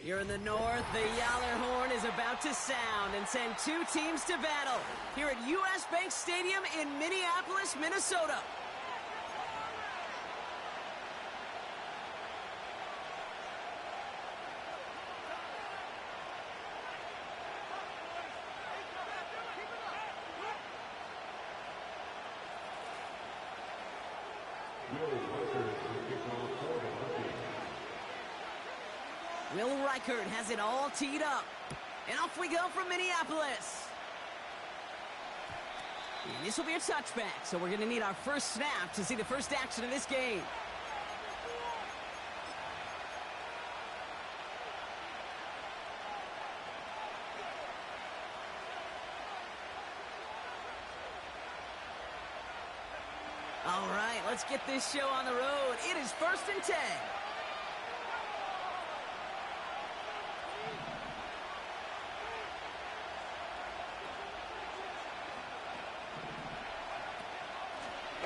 Here in the north, the Yaller horn is about to sound and send two teams to battle here at US Bank Stadium in Minneapolis, Minnesota. Will Reichert has it all teed up. And off we go from Minneapolis. And this will be a touchback, so we're going to need our first snap to see the first action of this game. All right, let's get this show on the road. It is 1st and 10.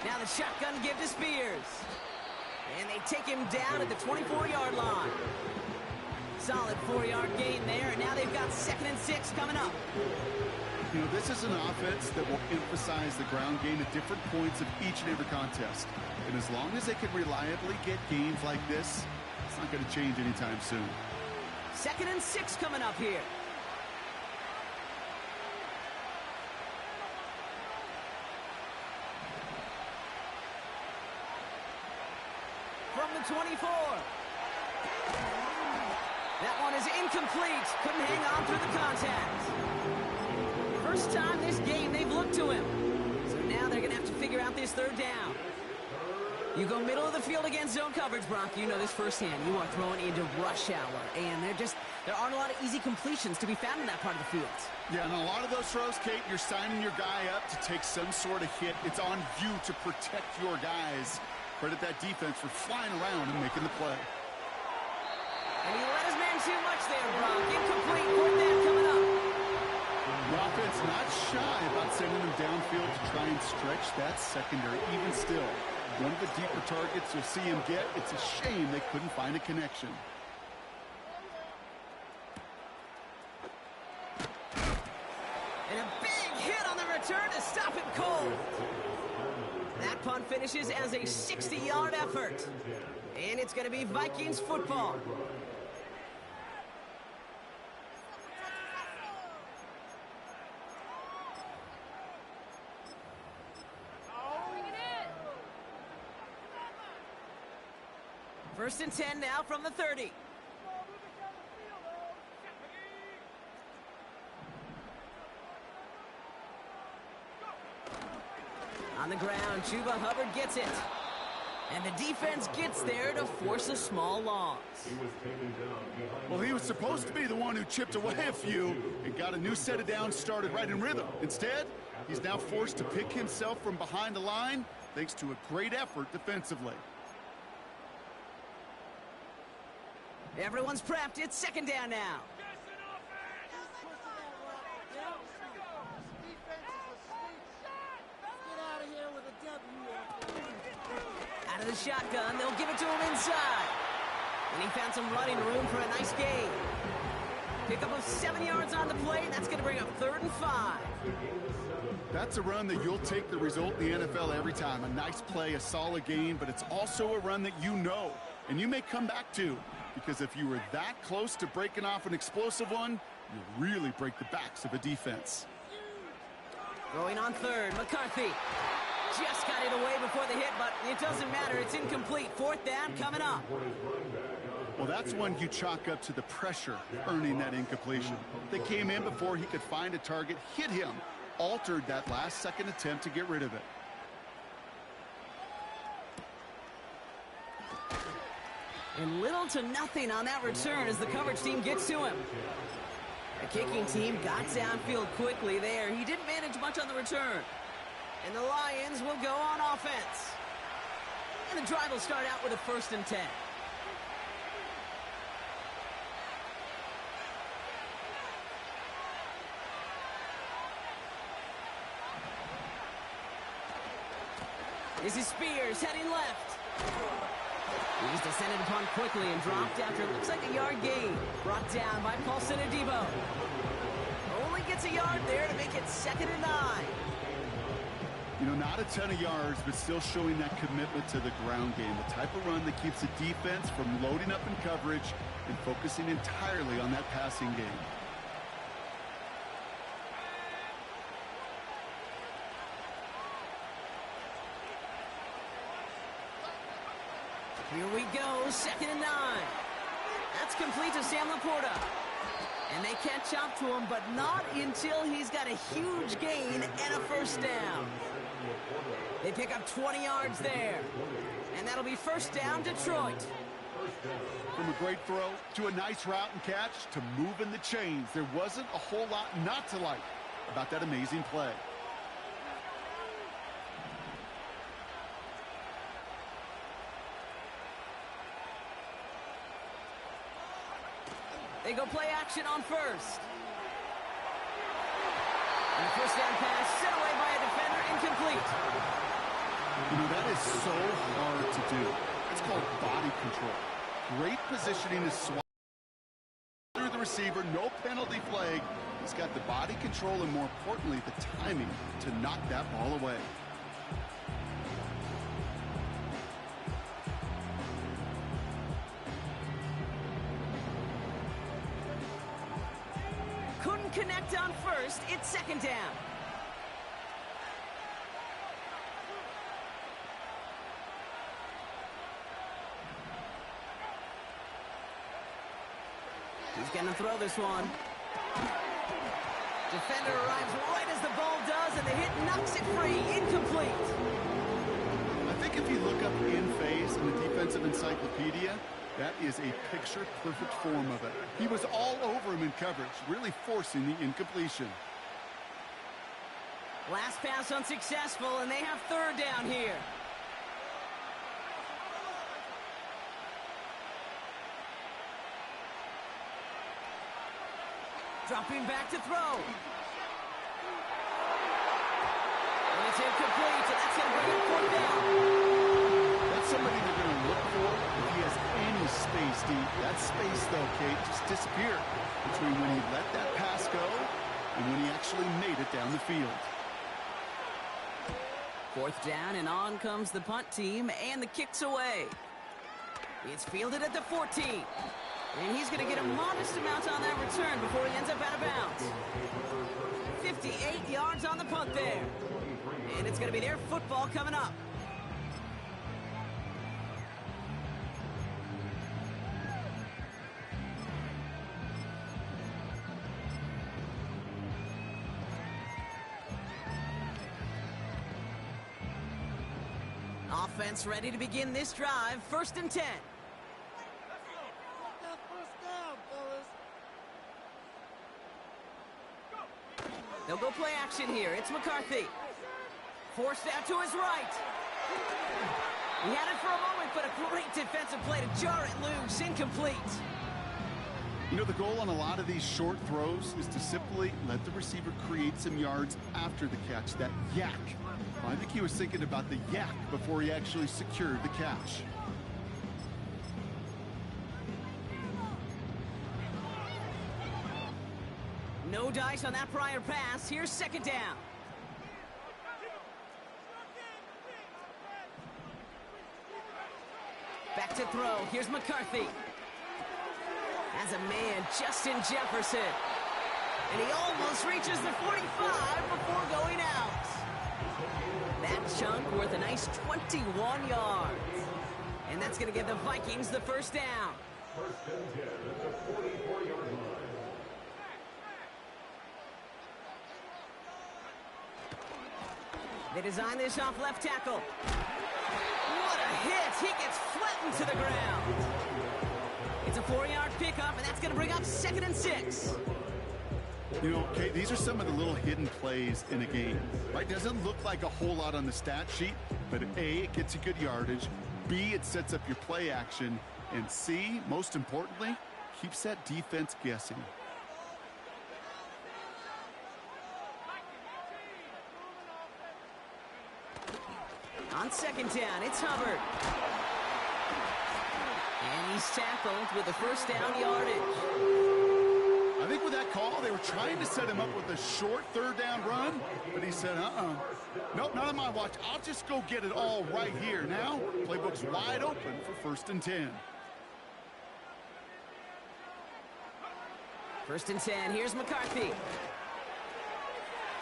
Now the shotgun give to Spears. And they take him down at the 24-yard line. Solid 4-yard gain there, and now they've got 2nd and 6 coming up. You know, this is an offense that will emphasize the ground game at different points of each and every contest. And as long as they can reliably get games like this, it's not going to change anytime soon. 2nd and 6 coming up here. From the 24. That one is incomplete. Couldn't hang on through the contact. First time this game they've looked to him. So now they're going to have to figure out this 3rd down. You go middle of the field against zone coverage, Brock. You know this firsthand. You are thrown into rush hour. And there aren't a lot of easy completions to be found in that part of the field. Yeah, and a lot of those throws, Kate, you're signing your guy up to take some sort of hit. It's on you to protect your guys. Credit that defense for flying around and making the play. And he let his man too much there, Brock. Incomplete. 4th down coming up. The offense not shy about sending them downfield to try and stretch that secondary. Even still, one of the deeper targets you'll see him get. It's a shame they couldn't find a connection. And a big hit on the return to stop it cold. That punt finishes as a 60-yard effort. And it's going to be Vikings football. First and 10 now from the 30. On the ground, Chuba Hubbard gets it. And the defense gets there to force a small loss. Well, he was supposed to be the one who chipped away a few and got a new set of downs started right in rhythm. Instead, he's now forced to pick himself from behind the line thanks to a great effort defensively. Everyone's prepped. It's 2nd down now. Out of the shotgun, they'll give it to him inside. And he found some running room for a nice gain. Pickup of 7 yards on the play. That's going to bring up 3rd and 5. That's a run that you'll take the result in the NFL every time. A nice play, a solid gain, but it's also a run that you know, and you may come back to. Because if you were that close to breaking off an explosive one, you really break the backs of a defense. Going on 3rd, McCarthy. Just got it away before the hit, but it doesn't matter. It's incomplete. 4th down coming up. Well, that's one you chalk up to the pressure earning that incompletion. They came in before he could find a target, hit him, altered that last-second attempt to get rid of it. And little to nothing on that return as the coverage team gets to him. The kicking team got downfield quickly there. He didn't manage much on the return. And the Lions will go on offense. And the drive will start out with a 1st and 10. This is Spears heading left. He's descended upon quickly and dropped after it looks like a yard gain. Brought down by Paulson Adebo. Only gets a yard there to make it 2nd and 9. You know, not a ton of yards, but still showing that commitment to the ground game. The type of run that keeps the defense from loading up in coverage and focusing entirely on that passing game. Here we go, 2nd and 9. That's complete to Sam Laporta. And they catch up to him, but not until he's got a huge gain and a first down. They pick up 20 yards there. And that'll be first down, Detroit. From a great throw to a nice route and catch to moving the chains, there wasn't a whole lot not to like about that amazing play. They go play action on first. And the first down pass sent away by a defender, incomplete. You know, that is so hard to do. It's called body control. Great positioning to swat through the receiver, no penalty flag. He's got the body control and, more importantly, the timing to knock that ball away. Couldn't connect on first. It's 2nd down. He's going to throw this one. Defender arrives right as the ball does, and the hit knocks it free. Incomplete. I think if you look up in phase in the defensive encyclopedia, that is a picture-perfect form of it. He was all over him in coverage, really forcing the incompletion. Last pass unsuccessful, and they have 3rd down here. Dropping back to throw. And it's incomplete, and that's going to bring up 4th down. That's somebody they're going to look for if he has any space deep. That space, though, Kate, just disappeared between when he let that pass go and when he actually made it down the field. 4th down, and on comes the punt team, and the kick's away. It's fielded at the 14. And he's going to get a modest amount on that return before he ends up out of bounds. 58 yards on the punt there. And it's going to be their football coming up. Offense ready to begin this drive. 1st and 10. They'll go play action here. It's McCarthy. Forced out to his right. He had it for a moment, but a great defensive play to jar it loose. Incomplete. You know, the goal on a lot of these short throws is to simply let the receiver create some yards after the catch, that yak. Well, I think he was thinking about the yak before he actually secured the catch. No dice on that prior pass. Here's 2nd down. Back to throw. Here's McCarthy. Has a man, Justin Jefferson. And he almost reaches the 45 before going out. That chunk worth a nice 21 yards. And that's going to give the Vikings the 1st down. They design this off left tackle. What a hit! He gets flattened to the ground. It's a 4-yard pickup, and that's going to bring up 2nd and 6. You know, Kate, these are some of the little hidden plays in a game. Right? Doesn't look like a whole lot on the stat sheet, but A, it gets you good yardage. B, it sets up your play action. And C, most importantly, keeps that defense guessing. On 2nd down, it's Hubbard. he's tackled with the first down yardage. I think with that call, they were trying to set him up with a short third down run, but he said, nope, not on my watch. I'll just go get it all right here. Now, playbook's wide open for 1st and 10. 1st and 10, here's McCarthy.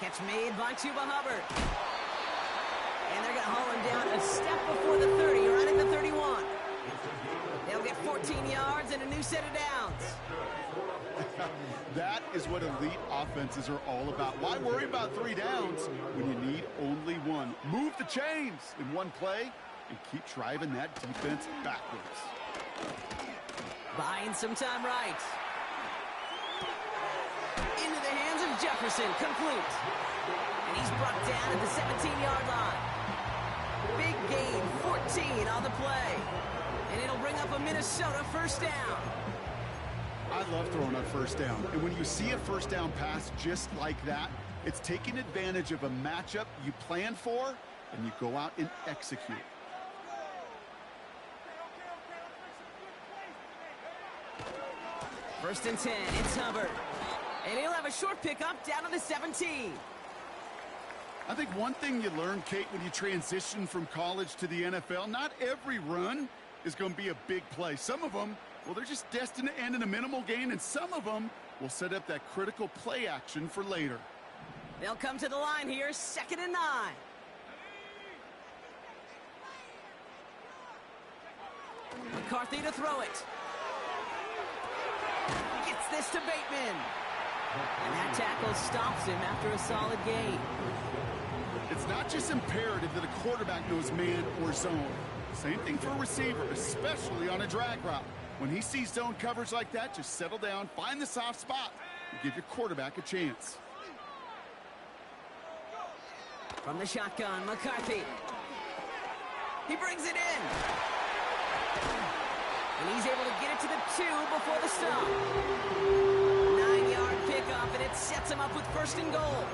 Catch made by Chuba Hubbard. And they're going to haul him down a step before the 30, right at the 31. They'll get 14 yards and a new set of downs. That is what elite offenses are all about. Why worry about 3 downs when you need only 1? Move the chains in one play and keep driving that defense backwards. Buying some time right. Into the hands of Jefferson, complete. And he's brought down at the 17-yard line. Big gain, 14 on the play. And it'll bring up a Minnesota first down. I love throwing on first down. And when you see a first down pass just like that, it's taking advantage of a matchup you plan for, and you go out and execute. First and 10, it's Hubbard. And he'll have a short pickup down to the 17. I think one thing you learn, Kate, when you transition from college to the NFL, not every run is going to be a big play. Some of them, well, they're just destined to end in a minimal gain, and some of them will set up that critical play action for later. They'll come to the line here, 2nd and 9. McCarthy to throw it. Gets this to Bateman. And that tackle stops him after a solid gain. It's not just imperative that a quarterback knows man or zone. Same thing for a receiver, especially on a drag route. When he sees zone coverage like that, just settle down, find the soft spot, and give your quarterback a chance. From the shotgun, McCarthy. He brings it in. And he's able to get it to the 2 before the stop. 9-yard pickup, and it sets him up with 1st and goal.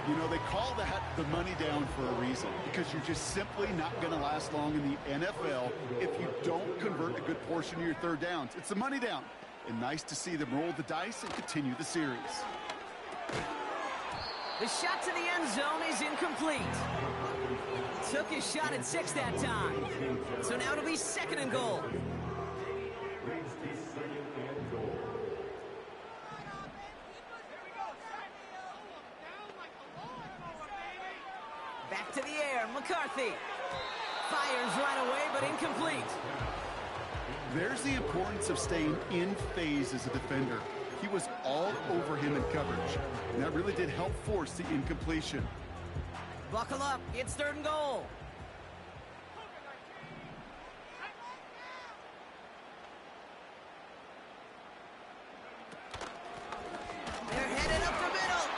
You know, they call that the money down for a reason, because you're just simply not going to last long in the NFL if you don't convert a good portion of your third downs. It's the money down. And nice to see them roll the dice and continue the series. The shot to the end zone is incomplete. Took his shot at 6 that time. So now it'll be 2nd and goal. Back to the air, McCarthy. Fires right away, but incomplete. There's the importance of staying in phase as a defender. He was all over him in coverage, and that really did help force the incompletion. Buckle up, it's 3rd and goal. They're headed up the middle,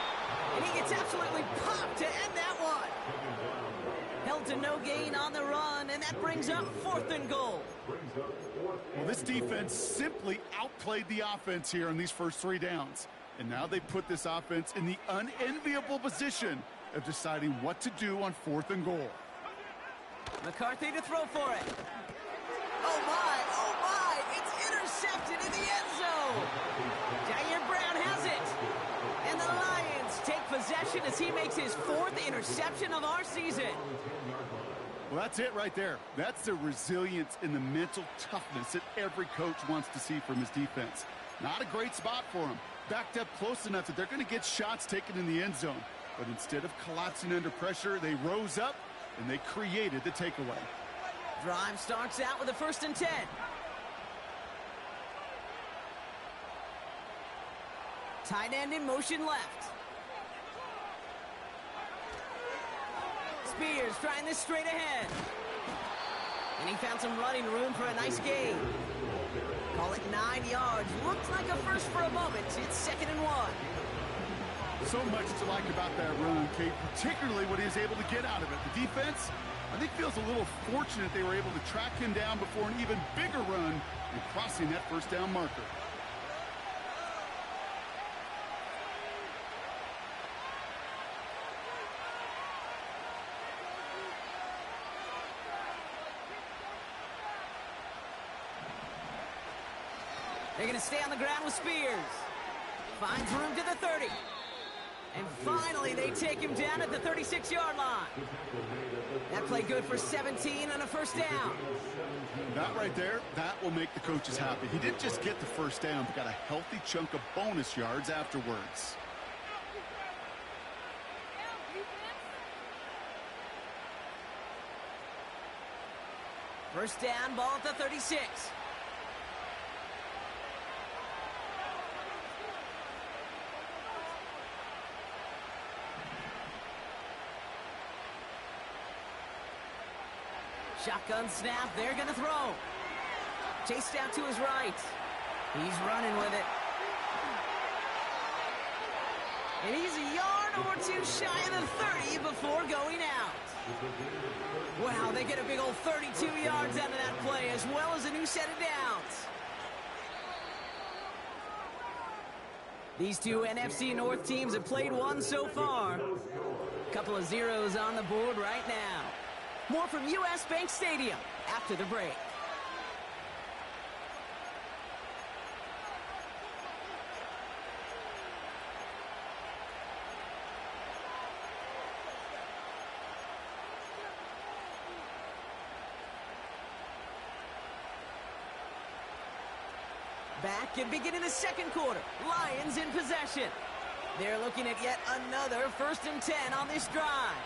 and he gets absolutely popped to end that one. Held to no gain on the run, and that brings up 4th and goal. Well, this defense simply outplayed the offense here in these first 3 downs. And now they put this offense in the unenviable position of deciding what to do on 4th and goal. McCarthy to throw for it. Oh my, it's intercepted in the end zone. Jair Brown has it. And the Lions take possession as he makes his 4th interception of our season. Well, that's it right there. That's the resilience and the mental toughness that every coach wants to see from his defense. Not a great spot for him. Backed up close enough that they're going to get shots taken in the end zone. But instead of collapsing under pressure, they rose up and they created the takeaway. Drive starts out with a 1st and 10. Tight end in motion left. Spears trying this straight ahead. And he found some running room for a nice gain. Call it 9 yards. Looks like a first for a moment. It's 2nd and 1. So much to like about that run, Kate, particularly what he was able to get out of it. The defense, I think, feels a little fortunate they were able to track him down before an even bigger run and crossing that first down marker. They're going to stay on the ground with Spears. Finds room to the 30. And finally, they take him down at the 36-yard line. That play good for 17 and a first down. That right there, that will make the coaches happy. He didn't just get the first down, but got a healthy chunk of bonus yards afterwards. First down, ball at the 36. Shotgun snap, they're going to throw. Chased out to his right. He's running with it. And he's a yard or two shy of the 30 before going out. Wow, they get a big old 32 yards out of that play, as well as a new set of downs. These two NFC North teams have played one so far. Couple of zeros on the board right now. More from US Bank Stadium after the break. Back and beginning the second quarter. Lions in possession. They're looking at yet another 1st and 10 on this drive.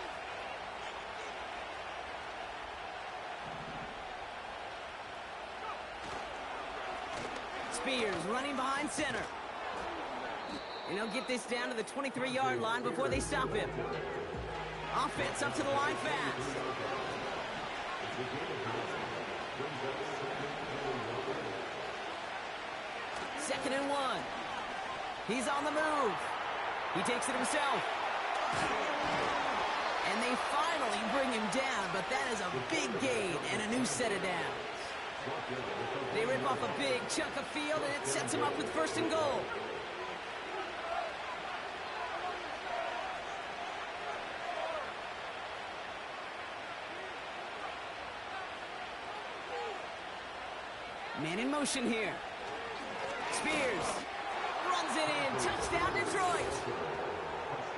Spears running behind center. And he'll get this down to the 23-yard line before they stop him. Offense up to the line fast. Second and 1. He's on the move. He takes it himself. And they finally bring him down, but that is a big gain and a new set of downs. They rip off a big chunk of field, and it sets him up with 1st and goal. Man in motion here. Spears runs it in. Touchdown, Detroit.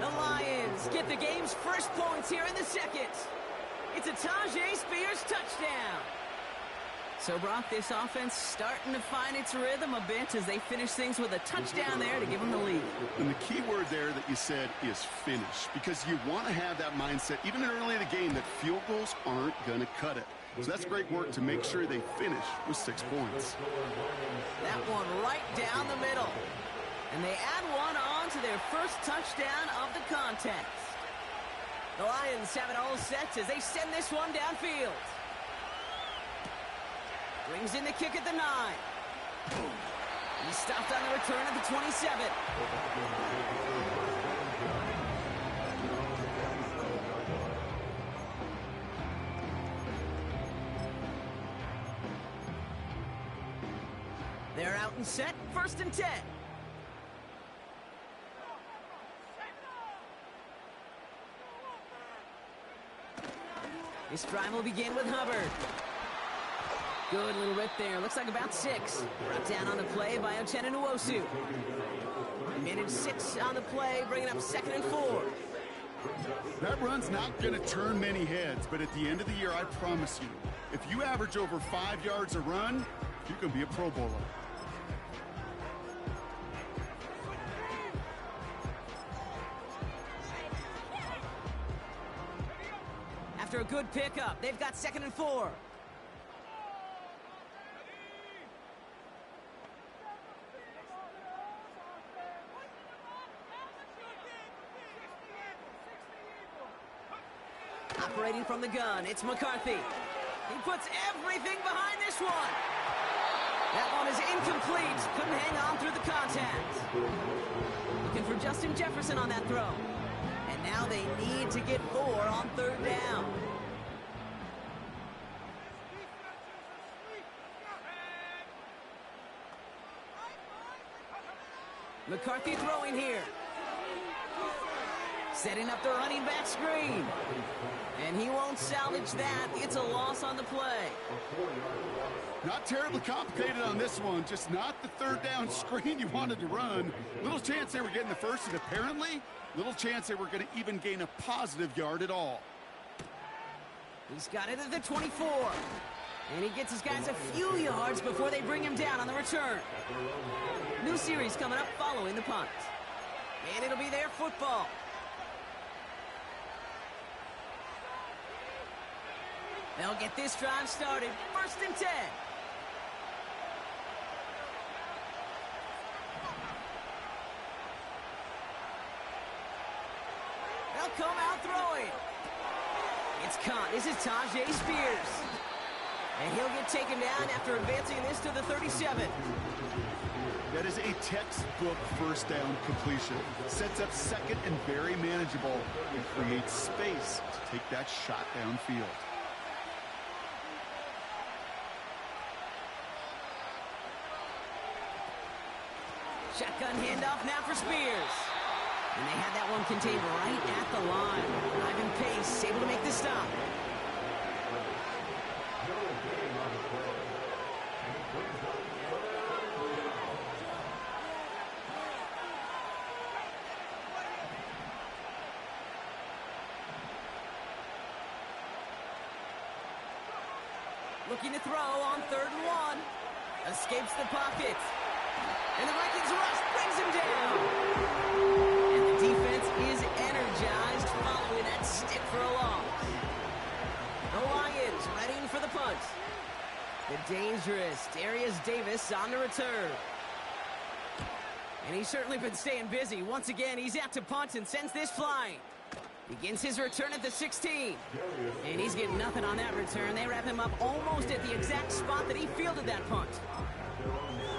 The Lions get the game's first points here in the second. It's a Tajay Spears touchdown. So, Brock, this offense starting to find its rhythm a bit as they finish things with a touchdown there to give them the lead. And the key word there that you said is finish, because you want to have that mindset, even early in the game, that field goals aren't going to cut it. So that's great work to make sure they finish with 6 points. That one right down the middle. And they add one on to their first touchdown of the contest. The Lions have it all set as they send this one downfield. Brings in the kick at the 9. He stopped on the return at the 27. They're out and set, 1st and 10. This drive will begin with Hubbard. Good little rip there. Looks like about 6. Brought down on the play by Uchenna Nwosu. Managed 6 on the play, bringing up 2nd and 4. That run's not going to turn many heads, but at the end of the year, I promise you, if you average over 5 yards a run, you can be a Pro Bowler. After a good pickup, they've got 2nd and 4. Operating from the gun, it's McCarthy. He puts everything behind this one. That one is incomplete. Couldn't hang on through the contact. Looking for Justin Jefferson on that throw. And now they need to get 4 on 3rd down. McCarthy throwing here. Setting up the running back screen. And he won't salvage that. It's a loss on the play. Not terribly complicated on this one. Just not the third down screen you wanted to run. Little chance they were getting the first, and apparently, little chance they were going to even gain a positive yard at all. He's got it at the 24. And he gets his guys a few yards before they bring him down on the return. New series coming up following the punt. And it'll be their football. They'll get this drive started. 1st and 10. They'll come out throwing. It's caught. This is Tajay Spears. And he'll get taken down after advancing this to the 37. That is a textbook first down completion. Sets up second and very manageable and creates space to take that shot downfield. Shotgun handoff now for Spears. And they had that one contained right at the line. Ivan Pace able to make the stop. Looking to throw on 3rd and 1. Escapes the pocket. And the Vikings rush brings him down. And the defense is energized following that stick for a loss. The Lions readying for the punt. The dangerous Darius Davis on the return. And he's certainly been staying busy. Once again, he's out to punt and sends this flying. Begins his return at the 16. And he's getting nothing on that return. They wrap him up almost at the exact spot that he fielded that punt.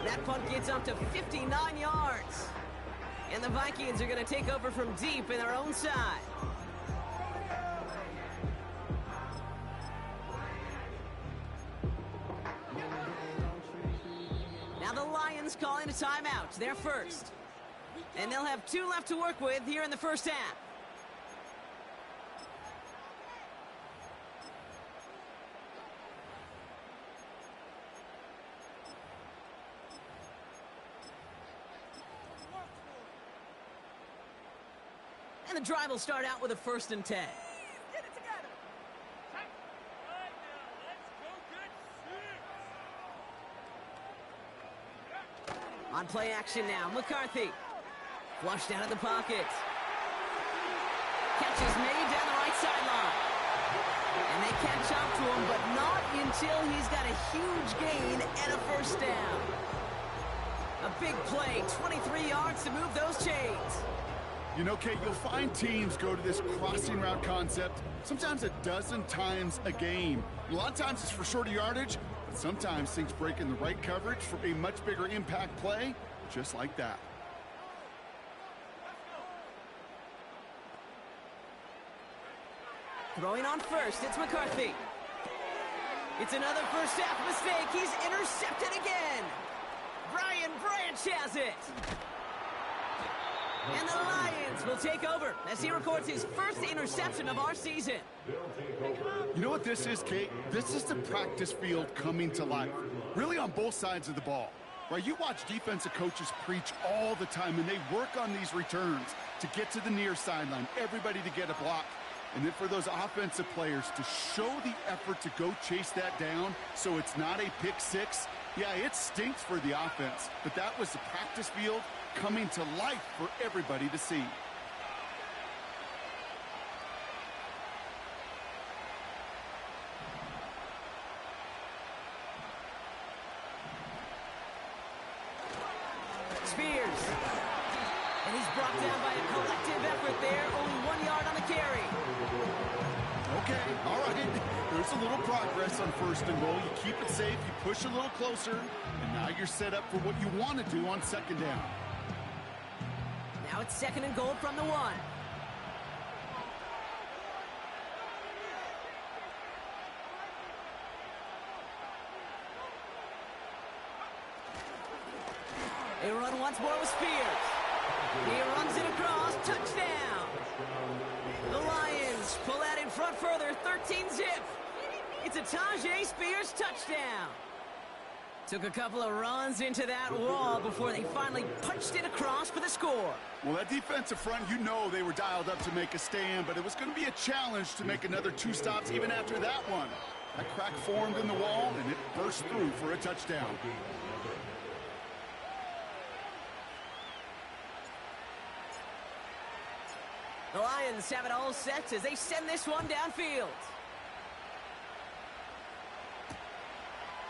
That punt gets up to 59 yards. And the Vikings are going to take over from deep in their own side. Now the Lions calling a timeout. They're first. And they'll have 2 left to work with here in the first half. And the drive will start out with a 1st and 10. Get it together. Right now, let's go get 6. On play action now, McCarthy. Flushed out of the pocket. Catch is made down the right sideline. And they catch up to him, but not until he's got a huge gain and a 1st down. A big play, 23 yards to move those chains. You know, Kate, you'll find teams go to this crossing route concept sometimes a dozen times a game. A lot of times it's for shorter yardage, but sometimes things break in the right coverage for a much bigger impact play, just like that. Throwing on first, it's McCarthy. It's another first half mistake. He's intercepted again. Brian Branch has it. And the Lions will take over as he records his first interception of our season. You know what this is, Kate? This is the practice field coming to life, really on both sides of the ball. Right, you watch defensive coaches preach all the time, and they work on these returns to get to the near sideline, everybody to get a block. And then for those offensive players to show the effort to go chase that down so it's not a pick six, yeah, it stinks for the offense. But that was the practice field coming to life for everybody to see. Spears. And he's brought down by a collective effort there. Only 1 yard on the carry. Okay, all right. There's a little progress on 1st and goal. You keep it safe, you push a little closer, and now you're set up for what you want to do on 2nd down. Now it's 2nd and goal from the 1. They run once more with Spears. He runs it across. Touchdown. The Lions pull out in front further, 13-zip. It's a Tajay Spears touchdown. Took a couple of runs into that wall before they finally punched it across for the score. Well, that defensive front, you know they were dialed up to make a stand, but it was going to be a challenge to make another 2 stops even after that one. That crack formed in the wall, and it burst through for a touchdown. The Lions have it all set as they send this one downfield.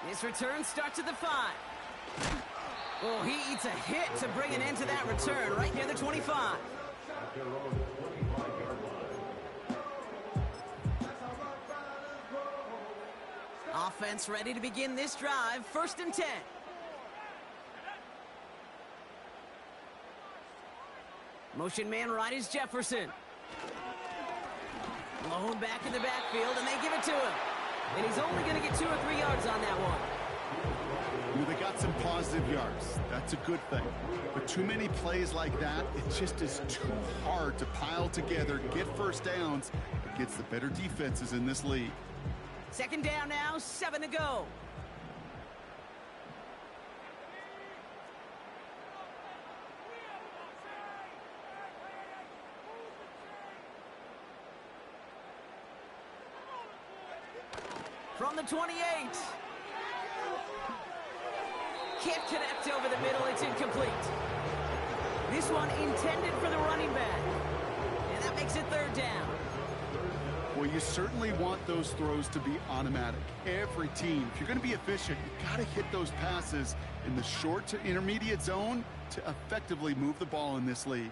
This return starts at the 5. Oh, he eats a hit to bring an end to that return right near the 25. Offense ready to begin this drive. 1st and 10. Motion man right is Jefferson. Blown back in the backfield, and they give it to him. And he's only going to get 2 or 3 yards on that one. They got some positive yards. That's a good thing. But too many plays like that, it just is too hard to pile together, get first downs against the better defenses in this league. 2nd down now, 7 to go. From the 28. Can't connect over the middle. It's incomplete. This one intended for the running back. And that makes it 3rd down. Well, you certainly want those throws to be automatic. Every team, if you're going to be efficient, you've got to hit those passes in the short to intermediate zone to effectively move the ball in this league.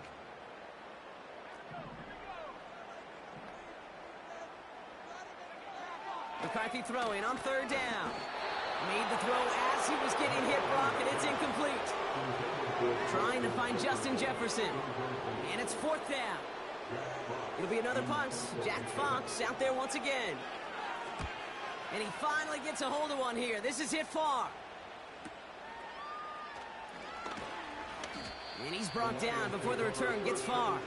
McCarthy throwing on 3rd down. Made the throw as he was getting hit, Brock, and it's incomplete. Trying to find Justin Jefferson. And it's 4th down. It'll be another punt. Jack Fox out there once again. And he finally gets a hold of one here. This is hit far. And he's brought down before the return gets far.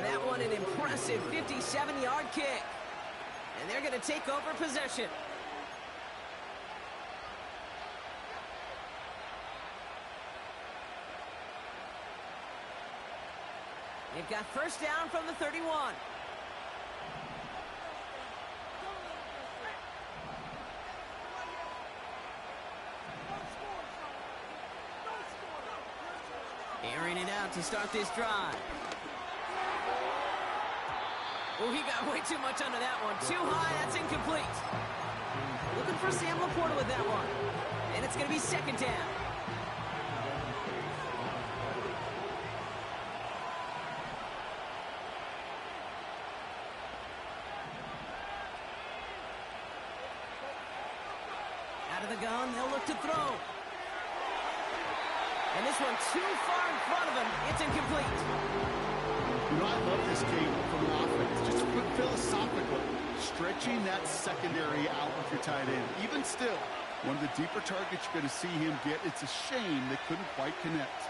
That one an impressive 57-yard kick. And they're going to take over possession. They've got 1st down from the 31. Airing it out to start this drive. Oh, he got way too much under that one. Too high, that's incomplete. Looking for Sam Laporta with that one. And it's going to be 2nd down. Out of the gun, they'll look to throw. And this one too far in front of him. It's incomplete. You know, I love this game from an offense. Just philosophical, stretching that secondary out with your tight end. Even still, one of the deeper targets you're going to see him get. It's a shame they couldn't quite connect.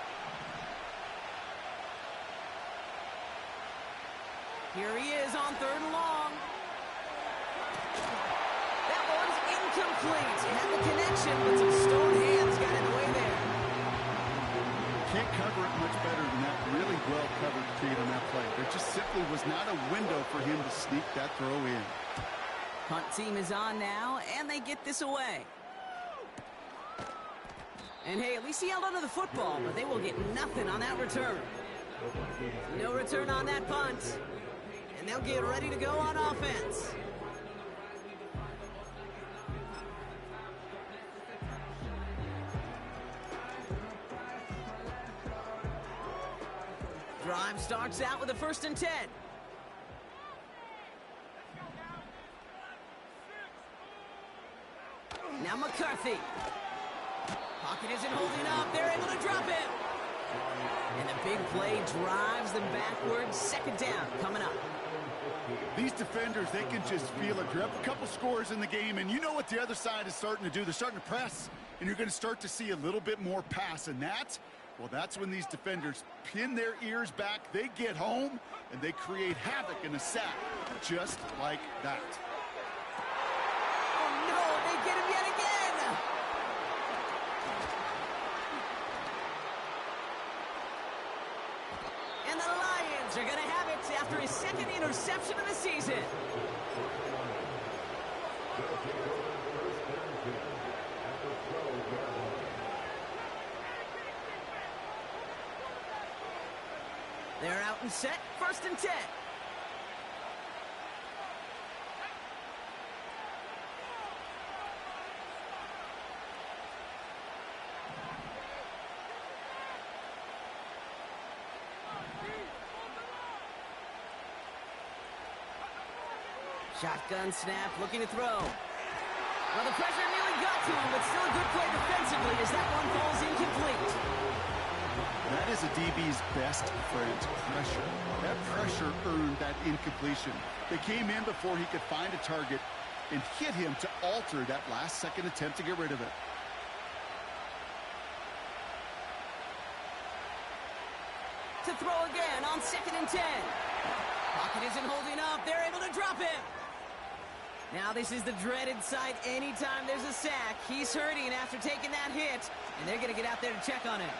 Here he is on 3rd and long. That one's incomplete. He had the connection, but some stone hands got in the way there. Can't cover it much better than that. Really well covered kid on that play. There just simply was not a window for him to sneak that throw in. Punt team is on now, and they get this away. And hey, at least he held onto the football, but they will get nothing on that return. No return on that punt. And they'll get ready to go on offense. Drive starts out with a 1st and 10. Now McCarthy. Pocket isn't holding up. They're able to drop it. And the big play drives them backwards. 2nd down coming up. These defenders, they can just feel it. You're up a couple scores in the game, and you know what the other side is starting to do. They're starting to press, and you're going to start to see a little bit more pass, and that Well, that's when these defenders pin their ears back, they get home, and they create havoc in a sack, just like that. Oh, no, they get him yet again! And the Lions are going to have it after his second interception of the season. They're out and set, 1st and 10. Shotgun snap, looking to throw. Well, the pressure nearly got to him, but still a good play defensively as that one falls incomplete. That is a DB's best friend, pressure. That pressure earned that incompletion. They came in before he could find a target and hit him to alter that last-second attempt to get rid of it. To throw again on 2nd and 10. Pocket isn't holding up. They're able to drop him. Now this is the dreaded sight anytime there's a sack. He's hurting after taking that hit, and they're going to get out there to check on him.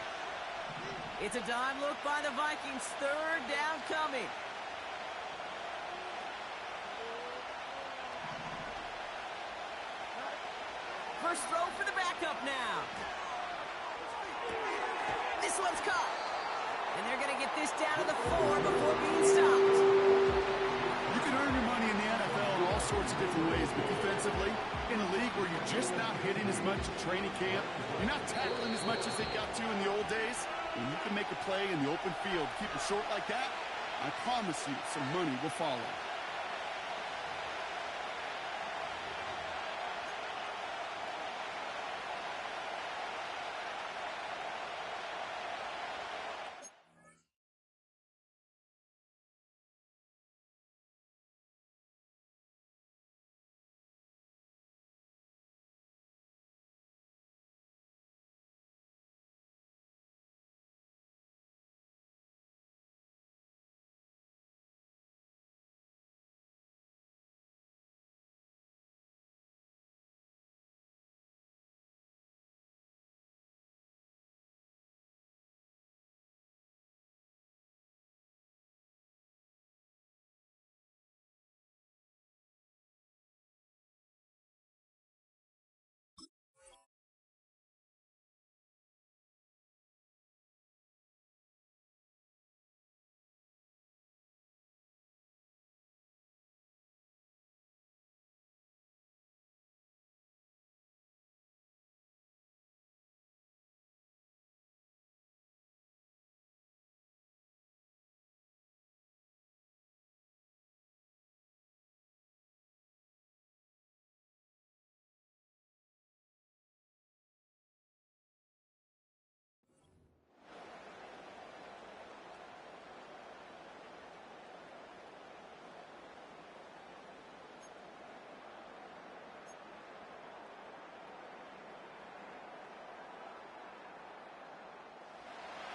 It's a dime look by the Vikings. 3rd down coming. First throw for the backup now. This one's caught. And they're going to get this down to the 4 before being stopped. You can earn your money in the NFL in all sorts of different ways, but defensively, in a league where you're just not hitting as much at training camp, you're not tackling as much as they got to in the old days, when you can make a play in the open field, keep it short like that, I promise you some money will follow.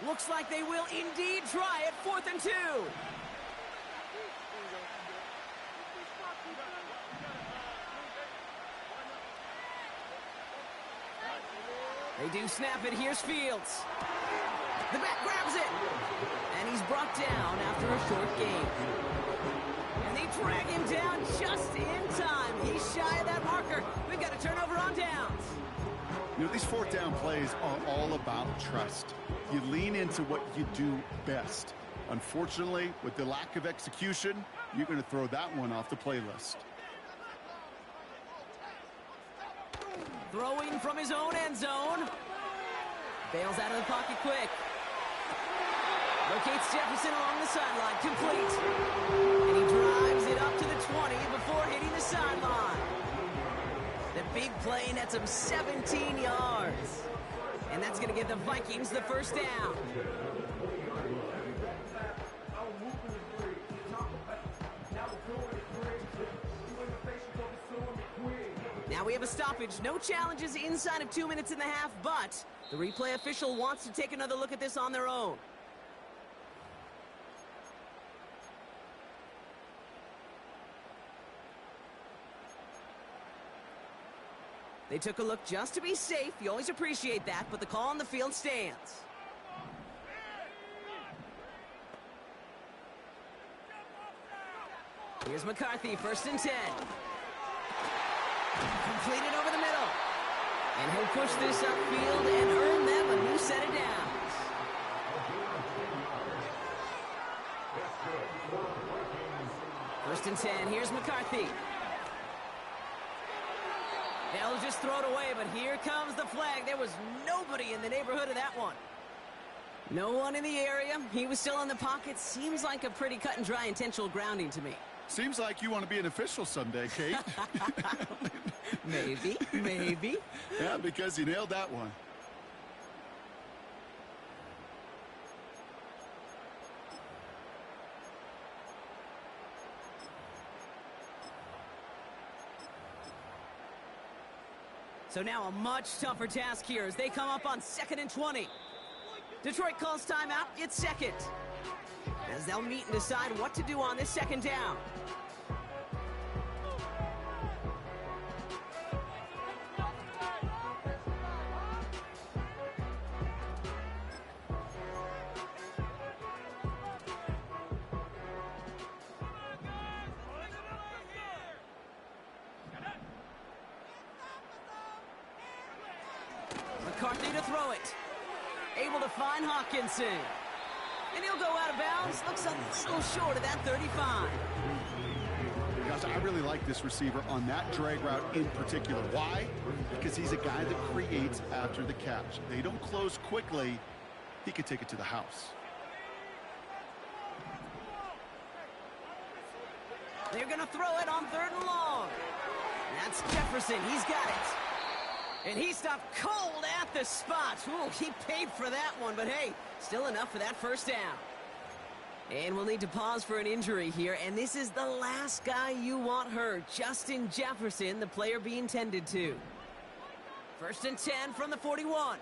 Looks like they will indeed try it. 4th and 2. They do snap it. Here's Fields. The back grabs it. And he's brought down after a short gain. And they drag him down just in time. He's shy of that marker. We've got a turnover on downs. You know, these 4th down plays are all about trust. You lean into what you do best. Unfortunately, with the lack of execution, you're going to throw that one off the playlist. Throwing from his own end zone. Bails out of the pocket quick. Locates Jefferson along the sideline. Complete. And he drives it up to the 20 before hitting the sideline. The big play nets him 17 yards. And that's going to give the Vikings the 1st down. Now we have a stop. stoppage. No challenges inside of 2 minutes and a half, but the replay official wants to take another look at this on their own. They took a look just to be safe. You always appreciate that, but the call on the field stands. Here's McCarthy, 1st and 10. Completed over the middle. And he'll push this upfield and earn them a new set of downs. First and 10, here's McCarthy. They'll just throw it away, but here comes the flag. There was nobody in the neighborhood of that one. No one in the area. He was still in the pocket. Seems like a pretty cut and dry intentional grounding to me. Seems like you want to be an official someday, Kate. Maybe, maybe. Yeah, because you nailed that one. So now a much tougher task here as they come up on 2nd and 20. Detroit calls timeout. It's 2nd. As they'll meet and decide what to do on this 2nd down. McCarthy to throw it. Able to find Hawkinson. And he'll go out of bounds. Looks a little short of that 35. Gosh, I really like this receiver on that drag route in particular. Why? Because he's a guy that creates after the catch. They don't close quickly. He could take it to the house. They're going to throw it on 3rd and long. That's Jefferson. He's got it. And he stopped cold at the spot. Ooh, he paid for that one, but hey, still enough for that 1st down. And we'll need to pause for an injury here, and this is the last guy you want hurt. Justin Jefferson, the player being tended to. 1st and 10 from the 41.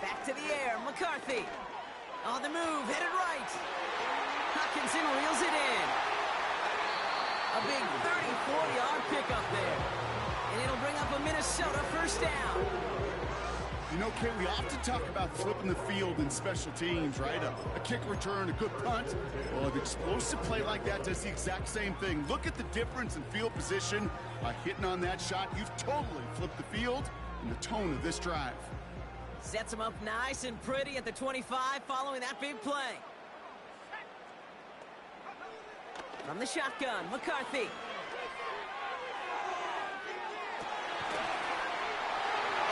Back to the air, McCarthy. On the move, headed right. Hawkinson reels it in. A big 34-yard pickup there. And it'll bring up a Minnesota 1st down. You know, Kate, we often talk about flipping the field in special teams, right? A kick return, a good punt. Well, an explosive play like that does the exact same thing. Look at the difference in field position. By hitting on that shot, you've totally flipped the field and the tone of this drive. Sets him up nice and pretty at the 25 following that big play. From the shotgun, McCarthy.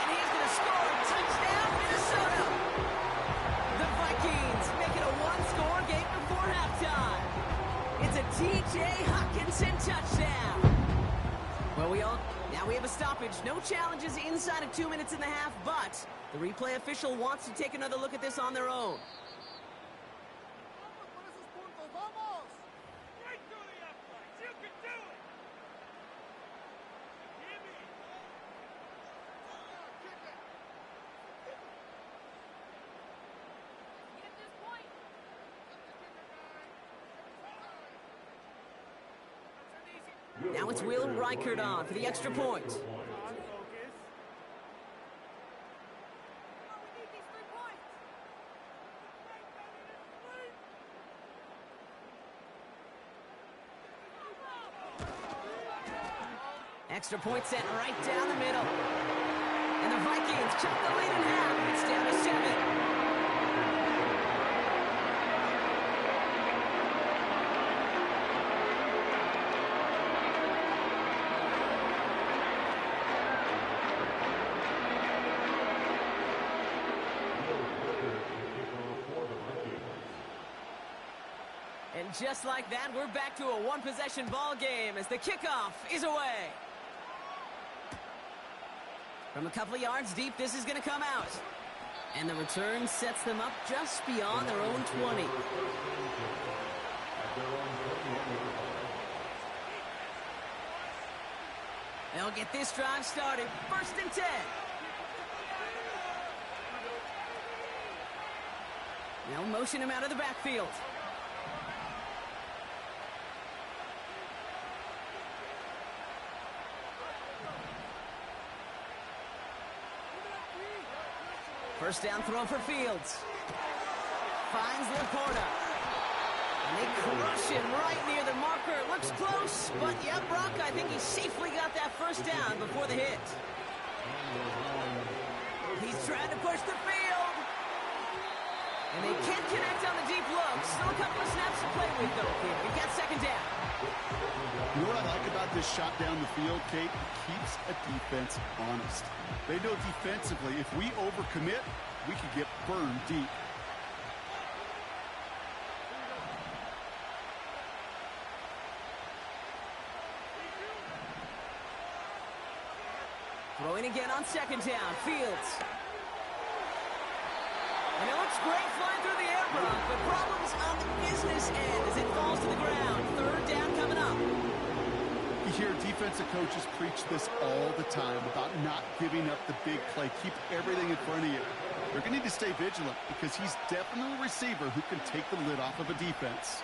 And he's going to score. Touchdown, Minnesota. The Vikings make it a one-score game before halftime. It's a T.J. Hawkinson touchdown. Well, now we have a stoppage. No challenges inside of 2 minutes and a half, but the replay official wants to take another look at this on their own. Now it's Will Reichert on for the extra point. Extra point set right down the middle. And the Vikings cut the lead in half. It's down to 7. And just like that, we're back to a one-possession ball game as the kickoff is away. From a couple of yards deep, this is going to come out. And the return sets them up just beyond their own 20. They'll get this drive started. 1st and 10. They'll motion him out of the backfield. First down throw for Fields. Finds Laporta. And they crush him right near the marker. Looks close, but yeah, Brock, I think he safely got that first down before the hit. He's trying to push the field. And they can't connect on the deep look. Still a couple of snaps to play with, though. Here, we've got 2nd down. You know what I like about this shot down the field, Kate? It keeps a defense honest. They know defensively, if we overcommit, we could get burned deep. Throwing again on 2nd down. Fields. And it looks great flying through the air, Brock, but problems on the business end as it falls to the ground. 3rd down coming up. You hear defensive coaches preach this all the time about not giving up the big play. Keep everything in front of you. They're going to need to stay vigilant because he's definitely a receiver who can take the lid off of a defense.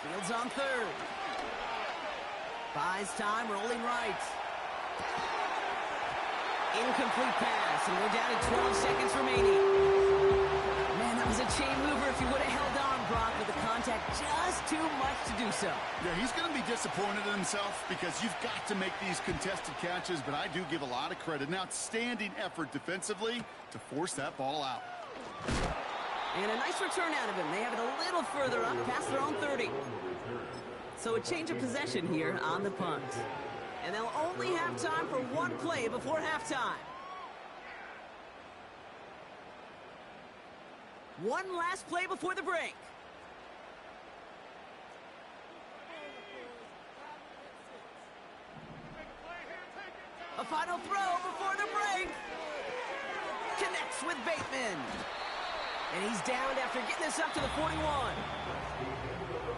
Fields on 3rd. Buys time, rolling right. Incomplete pass, and we're down to 12 seconds remaining. Man, that was a chain mover if he would have held on, Brock, with the contact just too much to do so. Yeah, he's going to be disappointed in himself because you've got to make these contested catches, but I do give a lot of credit. An outstanding effort defensively to force that ball out. And a nice return out of him. They have it a little further up, past their own 30. So a change of possession here on the punt. And they'll only have time for one play before halftime. One last play before the break. A final throw before the break. Connects with Bateman. And he's down after getting this up to the 41.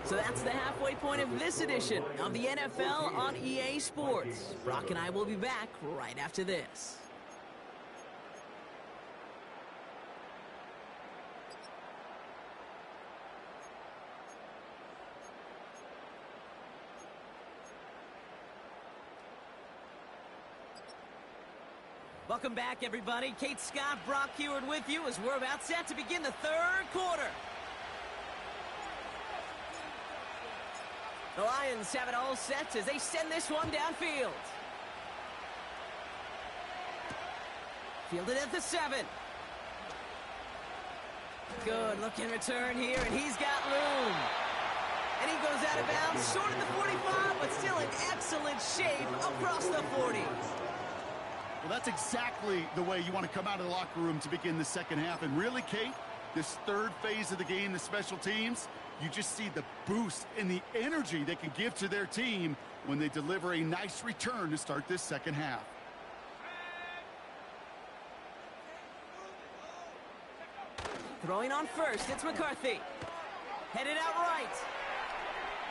So that's the halfway point of this edition of the NFL on EA Sports. Brock and I will be back right after this. Welcome back, everybody. Kate Scott, Brock Heward with you as we're about set to begin the 3rd quarter. The Lions have it all set as they send this one downfield. Fielded at the 7. Good looking return here, and he's got room. And he goes out of bounds, short of the 45, but still in excellent shape across the 40. Well, that's exactly the way you want to come out of the locker room to begin the 2nd half. And really, Kate, this 3rd phase of the game, the special teams, you just see the boost and the energy they can give to their team when they deliver a nice return to start this 2nd half. Throwing on 1st, it's McCarthy. Headed out right.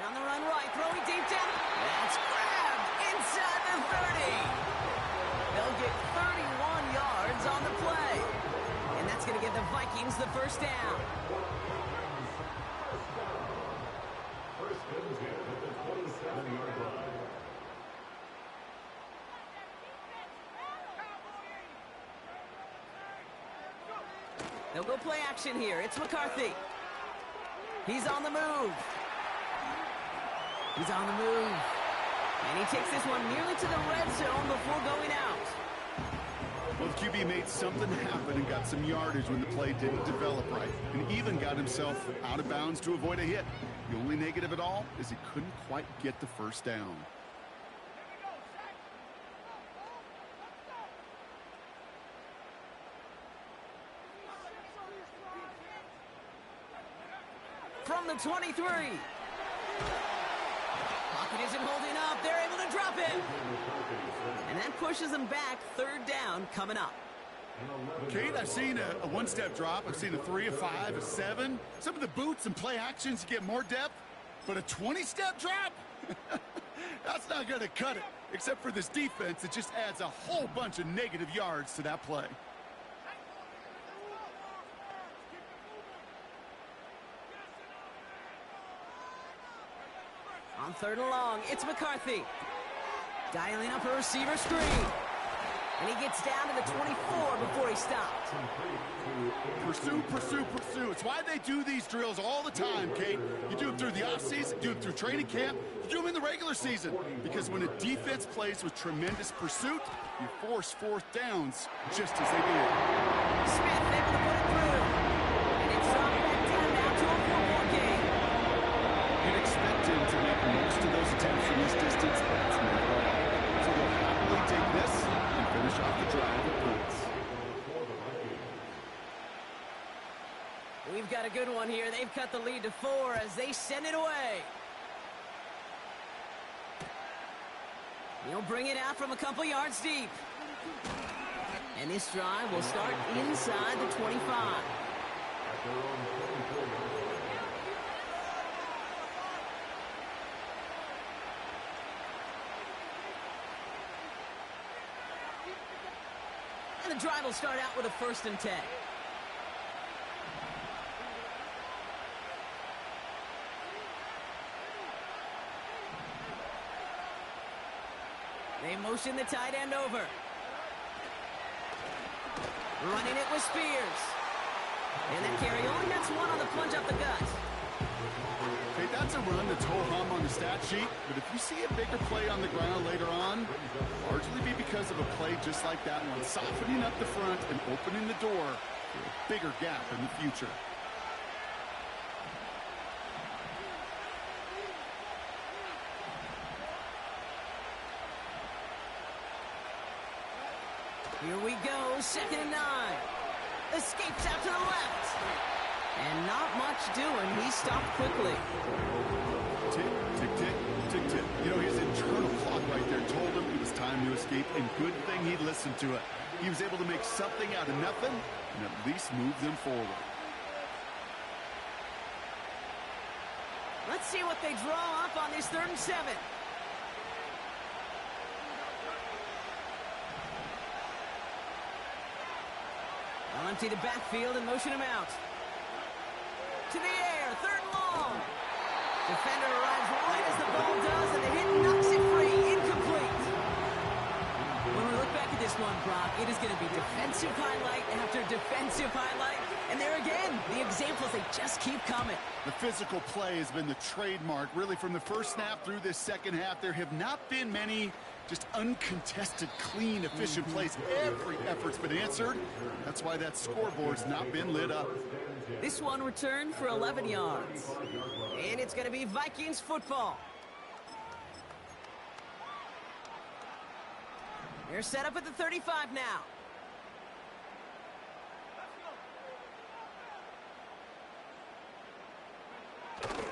On the run right, throwing deep down. That's grabbed inside the 30. They'll get 31 yards on the play. And that's going to give the Vikings the 1st down. They'll go play action here. It's McCarthy. He's on the move. He's on the move. And he takes this one nearly to the red zone before going out. Well, the QB made something happen and got some yardage when the play didn't develop right, and even got himself out of bounds to avoid a hit. The only negative at all is he couldn't quite get the 1st down. From the 23. Pocket isn't holding up. They're able to drop him. And that pushes them back. Third down coming up. Kate, I've seen a one-step drop. I've seen a 3, a 5, a 7. Some of the boots and play actions get more depth, but a 20-step drop? That's not going to cut it. Except for this defense, it just adds a whole bunch of negative yards to that play. On 3rd and long, it's McCarthy. Dialing up a receiver screen. And he gets down to the 24 before he stopped. Pursue, pursue, pursue. It's why they do these drills all the time, Kate. You do them through the offseason, you do them through training camp, you do them in the regular season. Because when a defense plays with tremendous pursuit, you force 4th downs just as they did. Smith able to put it through. And it's dropped back down now to a 4-point game. You'd expect him to make most of those attempts from this distance, but it's not all. So they'll happily take this and finish off the drive with points. We've got a good one here. They've cut the lead to 4 as they send it away. He'll bring it out from a couple yards deep. And this drive will start inside the 25. And the drive will start out with a 1st and 10. They motion the tight end over. Running it with Spears. And that carry only gets 1 on the plunge up the gut. Okay, that's a run that's ho-hum on the stat sheet, but if you see a bigger play on the ground later on, it'll largely be because of a play just like that one, softening up the front and opening the door for a bigger gap in the future. Here we go, 2nd and 9. Escapes out to the left. And not much doing. He stopped quickly. Tick, tick, tick, tick, tick. You know, his internal clock right there told him it was time to escape, and good thing he listened to it. He was able to make something out of nothing and at least move them forward. Let's see what they draw up on this 3rd and 7. They'll empty the backfield and motion him out. To the air, 3rd and long. Defender arrives right as the ball does, and the hit knocks it free. Incomplete. When we look back at this one, Brock, it is going to be defensive highlight after defensive highlight. And there again, the examples, they just keep coming. The physical play has been the trademark, really, from the first snap through this second half. There have not been many just uncontested, clean, efficient plays. Every effort's been answered. That's why that scoreboard's not been lit up. This one returned for 11 yards. And it's going to be Vikings football. They're set up at the 35 now.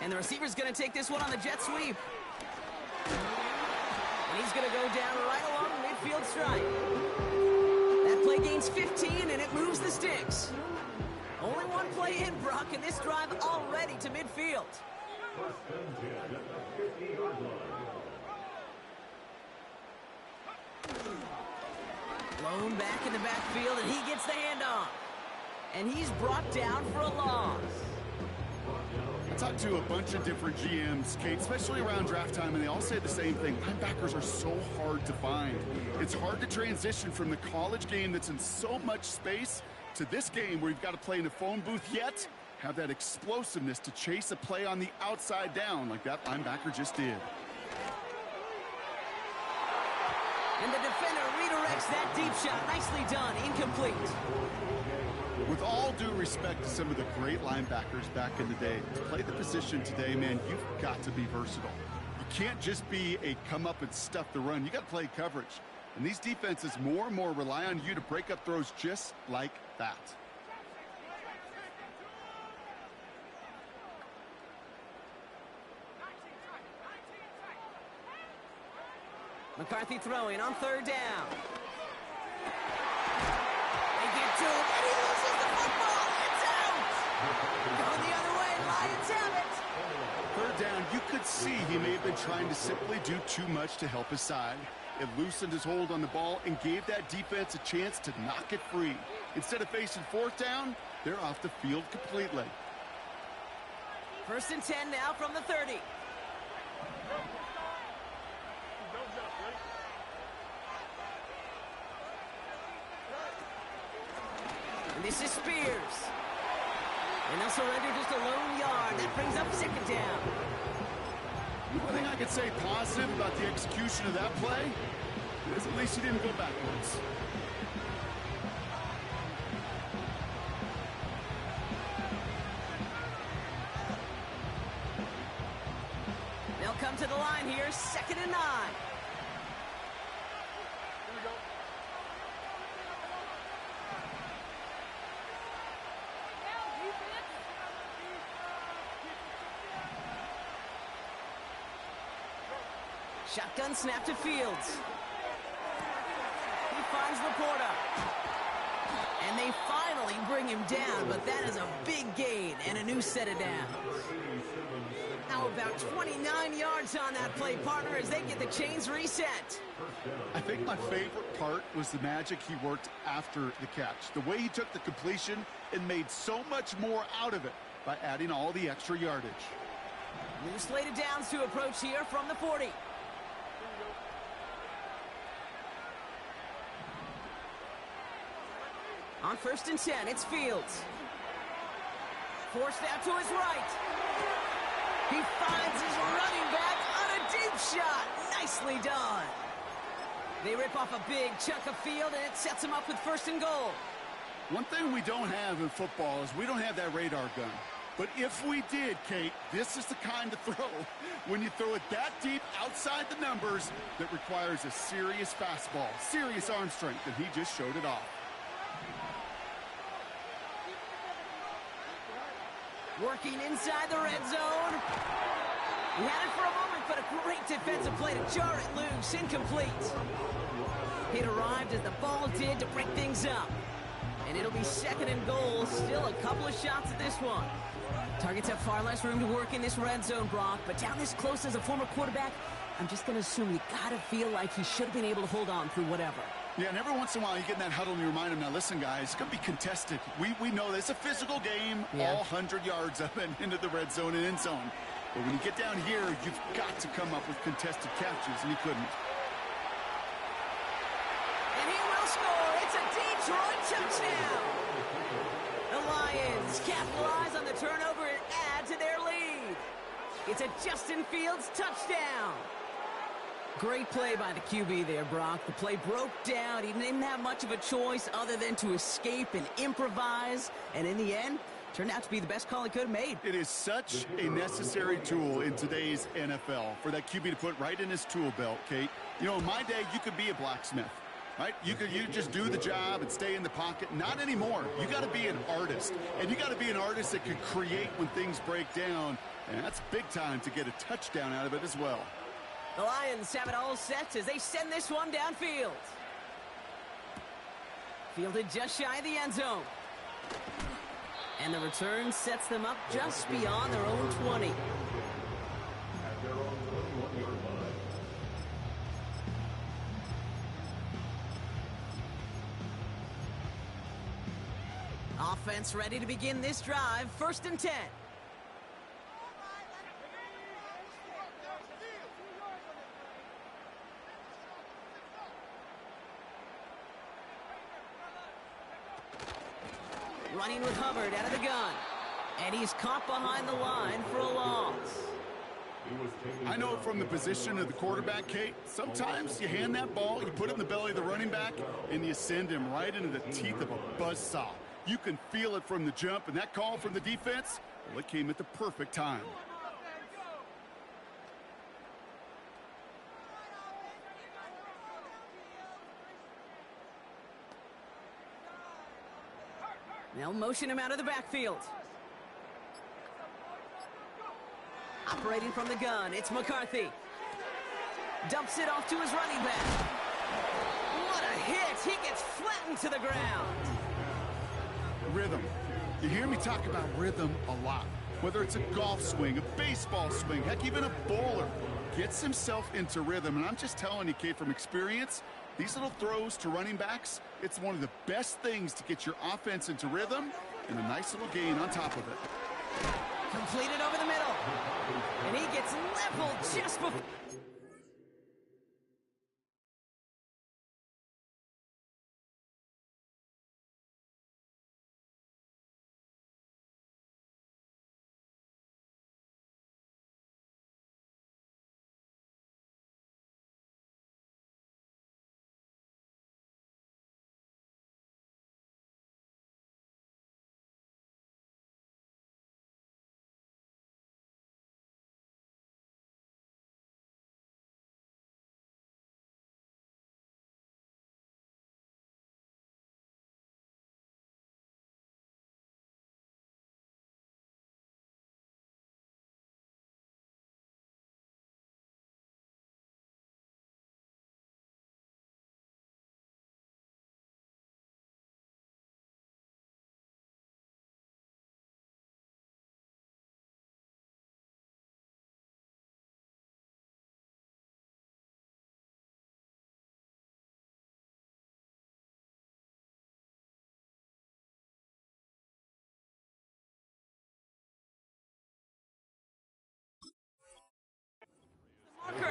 And the receiver's going to take this one on the jet sweep. And he's going to go down right along the midfield stripe. That play gains 15, and it moves the sticks. Only one play in, Brock, and this drive already to midfield. Blown back in the backfield, and he gets the handoff. And he's brought down for a loss. I talked to a bunch of different GMs, Kate, especially around draft time, and they all say the same thing. Linebackers are so hard to find. It's hard to transition from the college game that's in so much space to this game where you've got to play in a phone booth, yet have that explosiveness to chase a play on the outside down like that linebacker just did. And the defender redirects that deep shot. Nicely done. Incomplete. With all due respect to some of the great linebackers back in the day, to play the position today, man, you've got to be versatile. You can't just be a come up and stuff the run. You got to play coverage. And these defenses more and more rely on you to break up throws just like that. McCarthy throwing on third down. They get to him, and he loses the football. It's out! Going the other way, Lions have it. Third down, you could see he may have been trying to simply do too much to help his side. It loosened his hold on the ball and gave that defense a chance to knock it free. Instead of facing fourth down, they're off the field completely. 1st and 10 now from the 30. And this is Spears. And they'll surrender just a lone yard. That brings up 2nd down. One thing I could say positive about the execution of that play is at least he didn't go backwards. They'll come to the line here, 2nd and 9. Shotgun snap to Fields. He finds Laporta. And they finally bring him down, but that is a big gain and a new set of downs. Now about 29 yards on that play, partner, as they get the chains reset. I think my favorite part was the magic he worked after the catch. The way he took the completion and made so much more out of it by adding all the extra yardage. New slate of downs to approach here from the 40. On 1st and 10, it's Fields. Forced out to his right. He finds his running back on a deep shot. Nicely done. They rip off a big chunk of field, and it sets him up with 1st and goal. One thing we don't have in football is we don't have that radar gun. But if we did, Kate, this is the kind of throw, when you throw it that deep outside the numbers, that requires a serious fastball, serious arm strength, and he just showed it off. Working inside the red zone. He had it for a moment, but a great defensive play to jar it loose. Incomplete. It arrived as the ball did to break things up. And it'll be 2nd and goal. Still a couple of shots at this one. Targets have far less room to work in this red zone, Brock. But down this close as a former quarterback, I'm just going to assume you got to feel like he should have been able to hold on through whatever. Yeah, and every once in a while you get in that huddle and you remind him, now listen, guys, it's going to be contested. We know this. It's a physical game, all 100 yards up and into the red zone and end zone. But when you get down here, you've got to come up with contested catches, and he couldn't. And he will score. It's a Detroit touchdown. The Lions capitalize on the turnover and add to their lead. It's a Justin Fields touchdown. Great play by the QB there, Brock. The play broke down. He didn't have much of a choice other than to escape and improvise. And in the end, turned out to be the best call he could have made. It is such a necessary tool in today's NFL for that QB to put right in his tool belt, Kate. You know, in my day, you could be a blacksmith, right? You just do the job and stay in the pocket. Not anymore. You got to be an artist. And you got to be an artist that can create when things break down. And that's big time to get a touchdown out of it as well. The Lions have it all set as they send this one downfield. Fielded just shy of the end zone. And the return sets them up just beyond their own 20. Offense ready to begin this drive. 1st and 10. Running with Hubbard out of the gun. And he's caught behind the line for a loss. I know from the position of the quarterback, Kate, sometimes you hand that ball, you put it in the belly of the running back, and you send him right into the teeth of a buzzsaw. You can feel it from the jump, and that call from the defense, well, it came at the perfect time. They'll motion him out of the backfield. Operating from the gun, it's McCarthy. Dumps it off to his running back. What a hit! He gets flattened to the ground. Rhythm. You hear me talk about rhythm a lot. Whether it's a golf swing, a baseball swing, heck, even a bowler gets himself into rhythm. And I'm just telling you, Kate, from experience, these little throws to running backs, it's one of the best things to get your offense into rhythm and a nice little gain on top of it. Completed over the middle. And he gets leveled just before...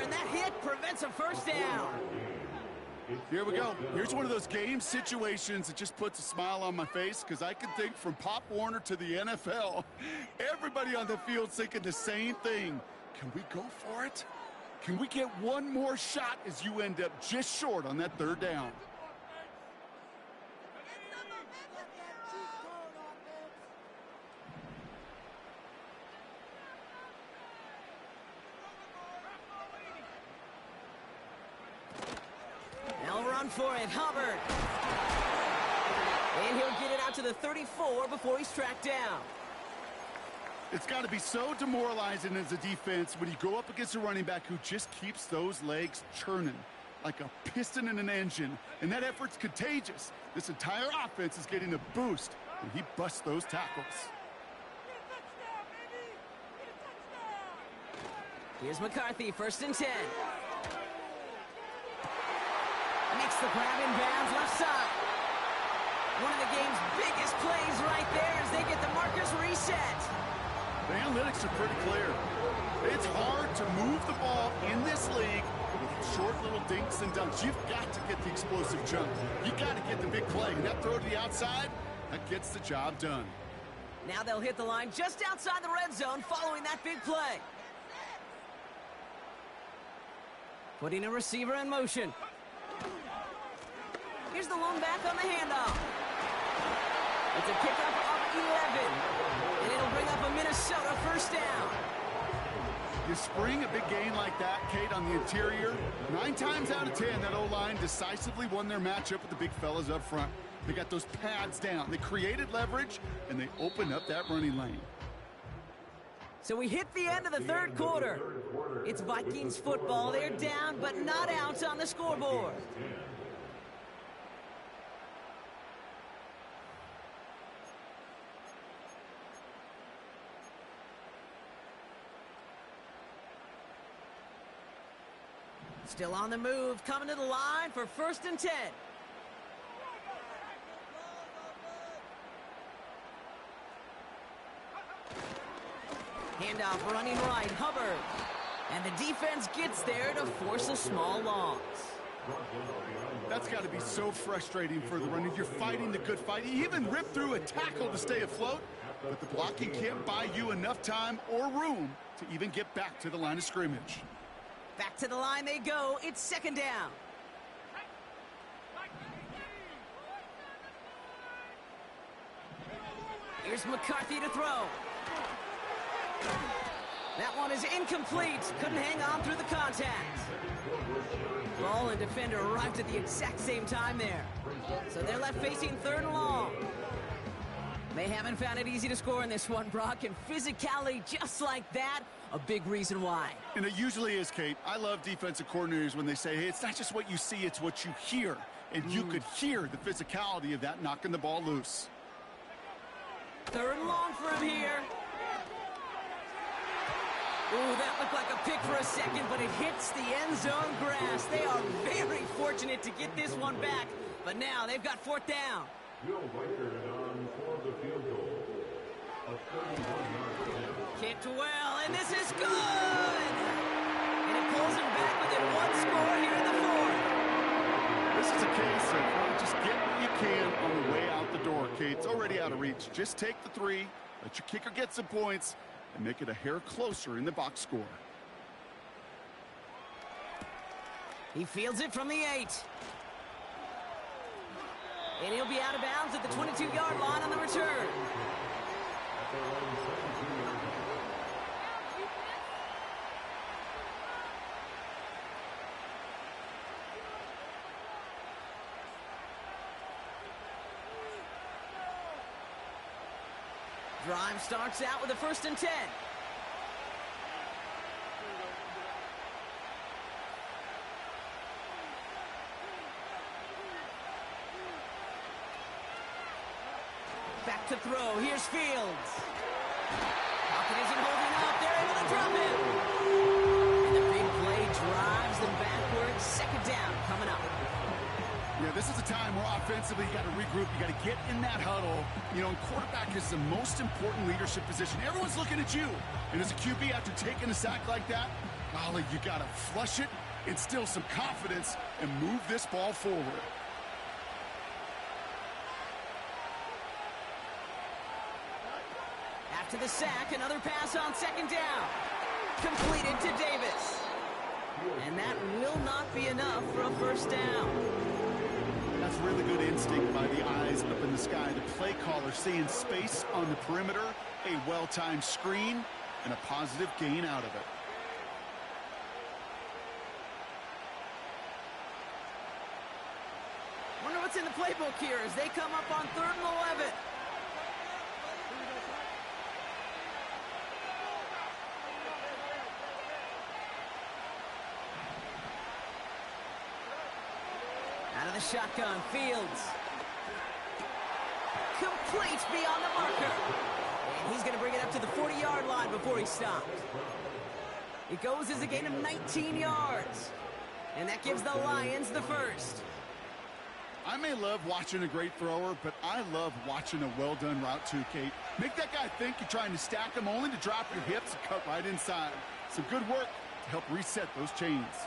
And that hit prevents a first down. Here we go. Here's one of those game situations that just puts a smile on my face, because I can think from Pop Warner to the NFL, everybody on the field's thinking the same thing. Can we go for it? Can we get one more shot as you end up just short on that third down? For it, Hubbard. And he'll get it out to the 34 before he's tracked down. It's got to be so demoralizing as a defense when you go up against a running back who just keeps those legs churning like a piston in an engine, and that effort's contagious. This entire offense is getting a boost when he busts those tackles. Here's McCarthy, 1st and 10. Makes the grab in bounds left side. One of the game's biggest plays right there as they get the markers reset. The analytics are pretty clear. It's hard to move the ball in this league with short little dinks and dunks. You've got to get the explosive jump. You've got to get the big play. And that throw to the outside, that gets the job done. Now they'll hit the line just outside the red zone following that big play. Putting a receiver in motion. Here's the lone back on the handoff. It's a pickup of 11. And it'll bring up a Minnesota first down. You spring a big gain like that, Kate, on the interior. 9 times out of 10, that O-line decisively won their matchup with the big fellas up front. They got those pads down. They created leverage, and they opened up that running lane. So we hit the end of the third quarter. It's Vikings football. They're down, but not out on the scoreboard. Still on the move, coming to the line for 1st and 10. Handoff running right, Hubbard. And the defense gets there to force a small loss. That's got to be so frustrating for the runner. You're fighting the good fight. You even rip through a tackle to stay afloat, but the blocking can't buy you enough time or room to even get back to the line of scrimmage. Back to the line they go. It's 2nd down. Here's McCarthy to throw. That one is incomplete. Couldn't hang on through the contact. Ball and defender arrived at the exact same time there. So they're left facing 3rd and long. They haven't found it easy to score in this one, Brock, and physicality just like that, a big reason why. And it usually is, Kate. I love defensive coordinators when they say, hey, it's not just what you see, it's what you hear. And you could hear the physicality of that knocking the ball loose. 3rd and long for him here. Ooh, that looked like a pick for a second, but it hits the end zone grass. They are very fortunate to get this one back, but now they've got 4th down. Kicked well, and this is good! And it pulls him back within 1 score here in the 4th. This is a case of just get what you can on the way out the door, Kate. It's already out of reach. Just take the 3, let your kicker get some points, and make it a hair closer in the box score. He fields it from the 8. And he'll be out of bounds at the 22-yard line on the return. Drive starts out with a 1st and 10. Back to throw. Here's Fields. Pocket isn't holding up. They're able to drop him. And the big play drives them backwards. 2nd down coming up. Yeah, this is a time where offensively you got to regroup. You got to get in that huddle. You know, and quarterback is the most important leadership position. Everyone's looking at you. And as a QB, after taking a sack like that, golly, you got to flush it, instill some confidence, and move this ball forward. After the sack, another pass on 2nd down. Completed to Davis. And that will not be enough for a 1st down. That's really good instinct by the eyes up in the sky. The play caller seeing space on the perimeter, a well-timed screen, and a positive gain out of it. Wonder what's in the playbook here as they come up on 3rd and 11. Out of the shotgun, Fields. Complete beyond the marker. And he's going to bring it up to the 40-yard line before he stopped. It goes as a gain of 19 yards. And that gives the Lions the 1st. I may love watching a great thrower, but I love watching a well-done route too, Kate. Make that guy think you're trying to stack him only to drop your hips and cut right inside. Some good work to help reset those chains.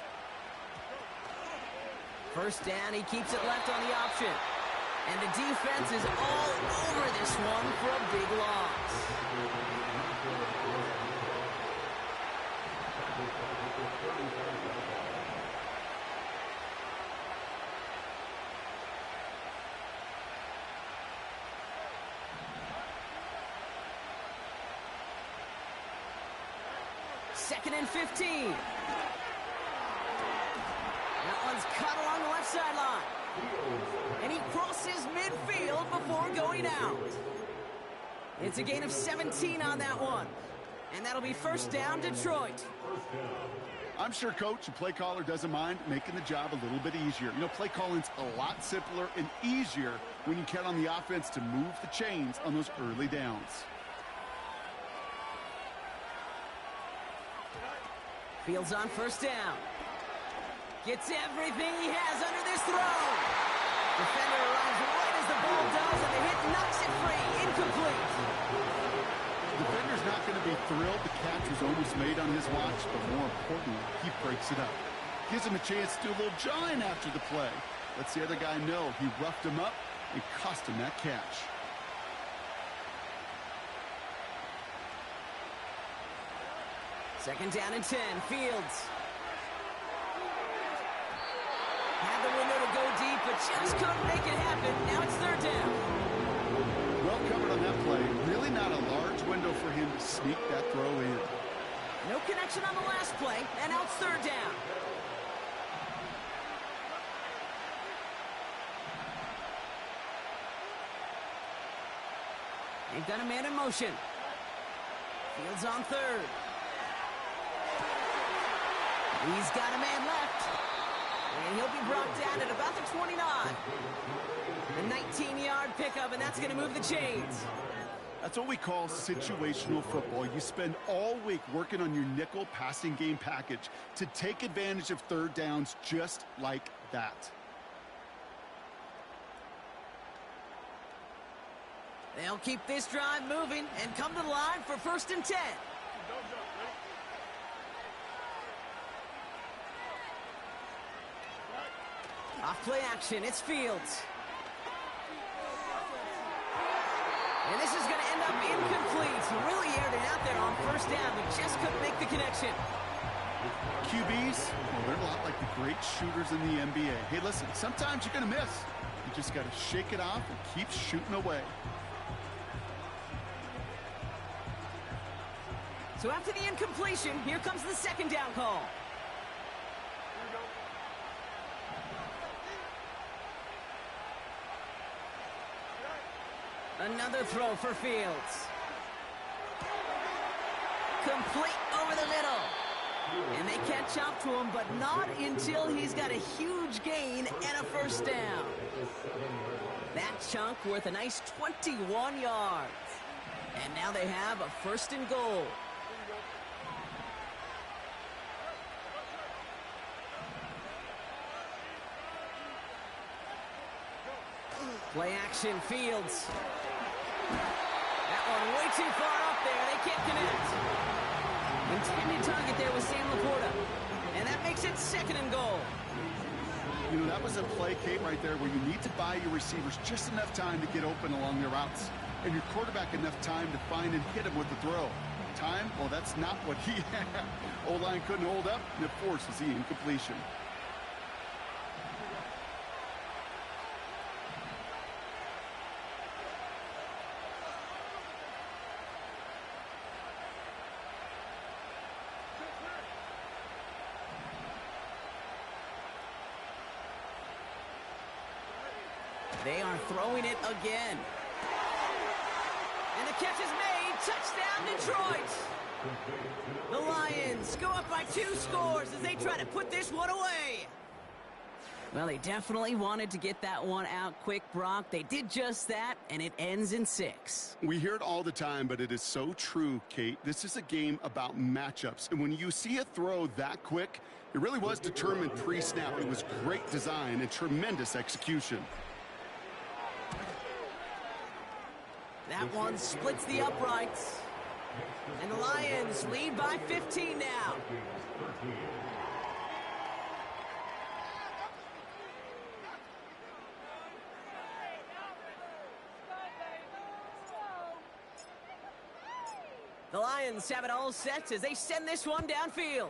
1st down, he keeps it left on the option. And the defense is all over this one for a big loss. Second and 15. That one's cut along the left sideline. And he crosses midfield before going out. It's a gain of 17 on that one. And that'll be 1st down, Detroit. I'm sure coach and play caller doesn't mind making the job a little bit easier. You know, play calling's a lot simpler and easier when you count on the offense to move the chains on those early downs. Fields on 1st down. Gets everything he has under this throw. Defender arrives right as the ball does, and the hit knocks it free. Incomplete. Defender's not going to be thrilled the catch was almost made on his watch, but more importantly, he breaks it up. Gives him a chance to do a little jawing after the play. Lets the other guy know he roughed him up and cost him that catch. Second down and 10. Fields. Had the window to go deep, but just couldn't make it happen. Now it's 3rd down. Well covered on that play. Really not a large window for him to sneak that throw in. No connection on the last play, and now it's 3rd down. They've got a man in motion. Fields on third. He's got a man left. And he'll be brought down at about the 29. A 19-yard pickup, and that's going to move the chains. That's what we call situational football. You spend all week working on your nickel passing game package to take advantage of third downs just like that. They'll keep this drive moving and come to the line for 1st and 10. Off play action, it's Fields. And this is going to end up incomplete. He really aired it out there on 1st down, but just couldn't make the connection. QBs, well, they're a lot like the great shooters in the NBA. Hey, listen, sometimes you're going to miss. You just got to shake it off and keep shooting away. So after the incompletion, here comes the 2nd down call. Another throw for Fields. Complete over the middle. And they catch up to him, but not until he's got a huge gain and a 1st down. That chunk worth a nice 21 yards. And now they have a 1st and goal. Play action, Fields. That one way too far up there. They can't connect. Intended target there was Sam Laporta. And that makes it 2nd and goal. You know, that was a play, Kate, right there where you need to buy your receivers just enough time to get open along their routes. And your quarterback enough time to find and hit him with the throw. Time? Well, that's not what he had. O-line couldn't hold up, and it forces the incompletion. They are throwing it again. And the catch is made. Touchdown, Detroit. The Lions go up by 2 scores as they try to put this one away. Well, they definitely wanted to get that one out quick, Brock. They did just that, and it ends in 6. We hear it all the time, but it is so true, Kate. This is a game about matchups. And when you see a throw that quick, it really was determined pre-snap. It was great design and tremendous execution. That one splits the uprights. And the Lions lead by 15 now. The Lions have it all set as they send this one downfield.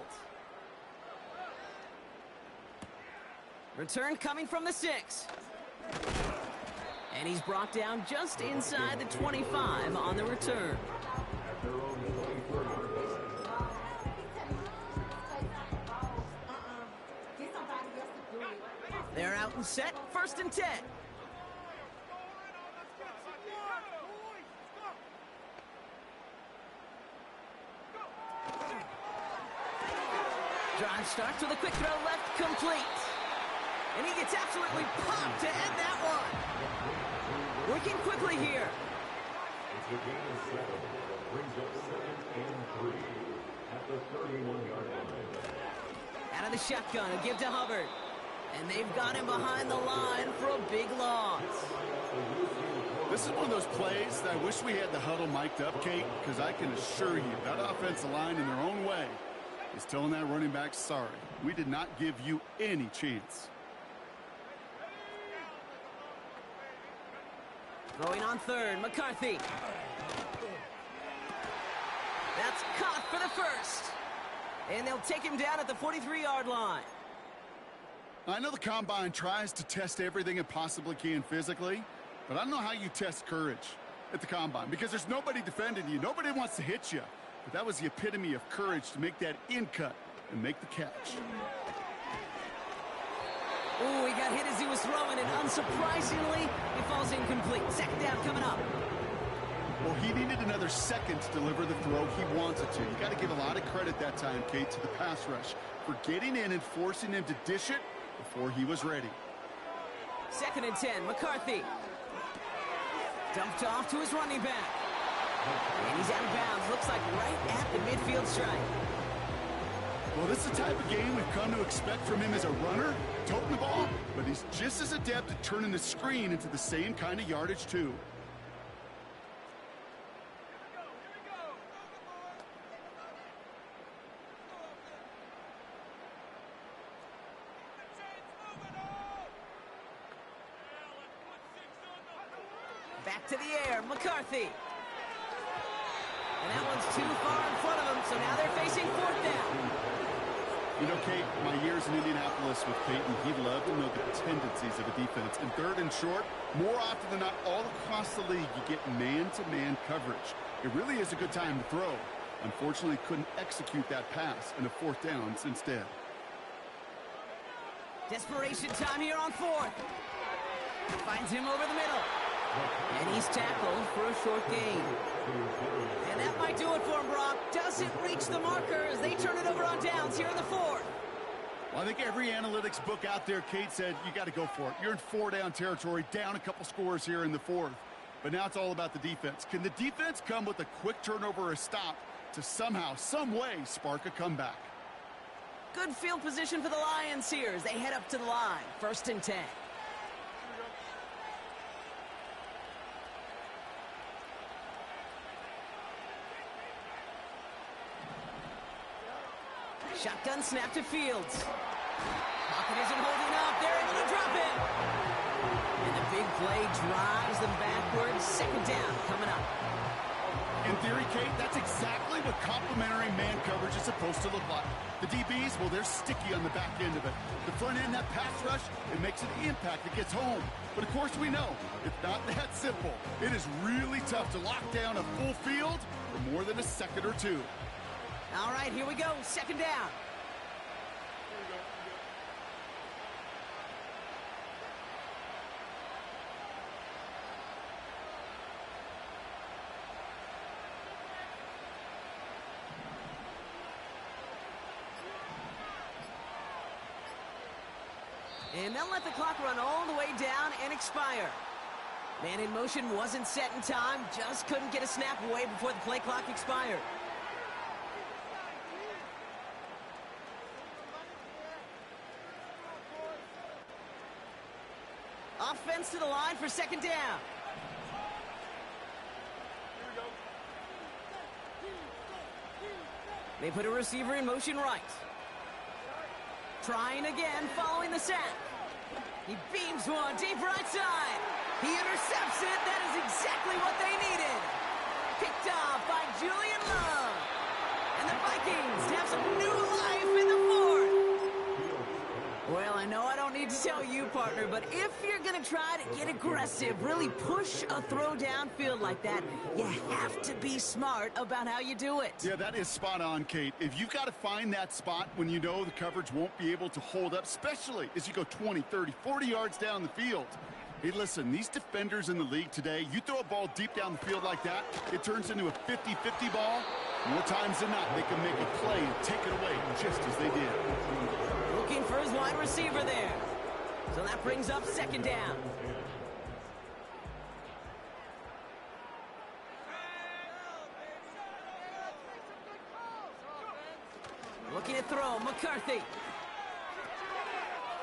Return coming from the 6. And he's brought down just inside the 25 on the return. They're out and set, 1st and 10. Drive starts with a quick throw left, complete. And he gets absolutely popped to end that one. Working quickly here. It's the game of 7. Brings up 2nd and 3 at the 31-yard line. Out of the shotgun, a give to Hubbard. And they've got him behind the line for a big loss. This is one of those plays that I wish we had the huddle mic'd up, Kate, because I can assure you that offensive line in their own way is telling that running back, sorry, we did not give you any chance. Throwing on third, McCarthy. That's caught for the 1st. And they'll take him down at the 43-yard line. I know the Combine tries to test everything it possibly can physically, but I don't know how you test courage at the Combine because there's nobody defending you. Nobody wants to hit you. But that was the epitome of courage to make that in cut and make the catch. Oh, he got hit as he was throwing, and unsurprisingly, it falls incomplete. 2nd down coming up. Well, he needed another second to deliver the throw he wanted to. You got to give a lot of credit that time, Kate, to the pass rush for getting in and forcing him to dish it before he was ready. 2nd and 10, McCarthy. Dumped off to his running back. And he's out of bounds. Looks like right at the midfield stripe. Well, this is the type of game we've come to expect from him as a runner, toting the ball, but he's just as adept at turning the screen into the same kind of yardage, too. Back to the air, McCarthy. And that one's too far in front of him, so now they're facing 4th down. You know, Kate, my years in Indianapolis with Peyton, he'd love to know the tendencies of a defense. And 3rd and short, more often than not, all across the league, you get man-to-man coverage. It really is a good time to throw. Unfortunately, couldn't execute that pass, and a 4th down instead. Desperation time here on 4th. Finds him over the middle. And he's tackled for a short gain. And that might do it for him, Brock. Doesn't reach the marker as they turn it over on downs here in the 4th. Well, I think every analytics book out there, Kate, said you got to go for it. You're in 4-down territory, down a couple scores here in the 4th. But now it's all about the defense. Can the defense come with a quick turnover or a stop to somehow, some way, spark a comeback? Good field position for the Lions here as they head up to the line. 1st and 10. Shotgun snap to Fields. Pocket isn't holding up. They're able to drop it. And the big play drives them backwards. 2nd down coming up. In theory, Kate, that's exactly what complementary man coverage is supposed to look like. The DBs, well, they're sticky on the back end of it. The front end, that pass rush, it makes an impact that gets home. But of course we know, it's not that simple. It is really tough to lock down a full field for more than a second or two. All right, here we go. 2nd down. And they'll let the clock run all the way down and expire. Man in motion wasn't set in time. Just couldn't get a snap away before the play clock expired. Offense to the line for 2nd down. They put a receiver in motion right. Trying again, following the sack. He beams one deep right side. He intercepts it. That is exactly what they needed. Picked off by Julian Love. And the Vikings have some new life in the 4th. Well, I know I don't need to tell you, partner, but if you're going to try to get aggressive, really push a throw downfield like that, you have to be smart about how you do it. Yeah, that is spot on, Kate. If you've got to find that spot when you know the coverage won't be able to hold up, especially as you go 20, 30, 40 yards down the field. Hey, listen, these defenders in the league today, you throw a ball deep down the field like that, it turns into a 50-50 ball. More times than not, they can make a play and take it away just as they did. Looking for his wide receiver there. So that brings up 2nd down. Looking to throw, McCarthy.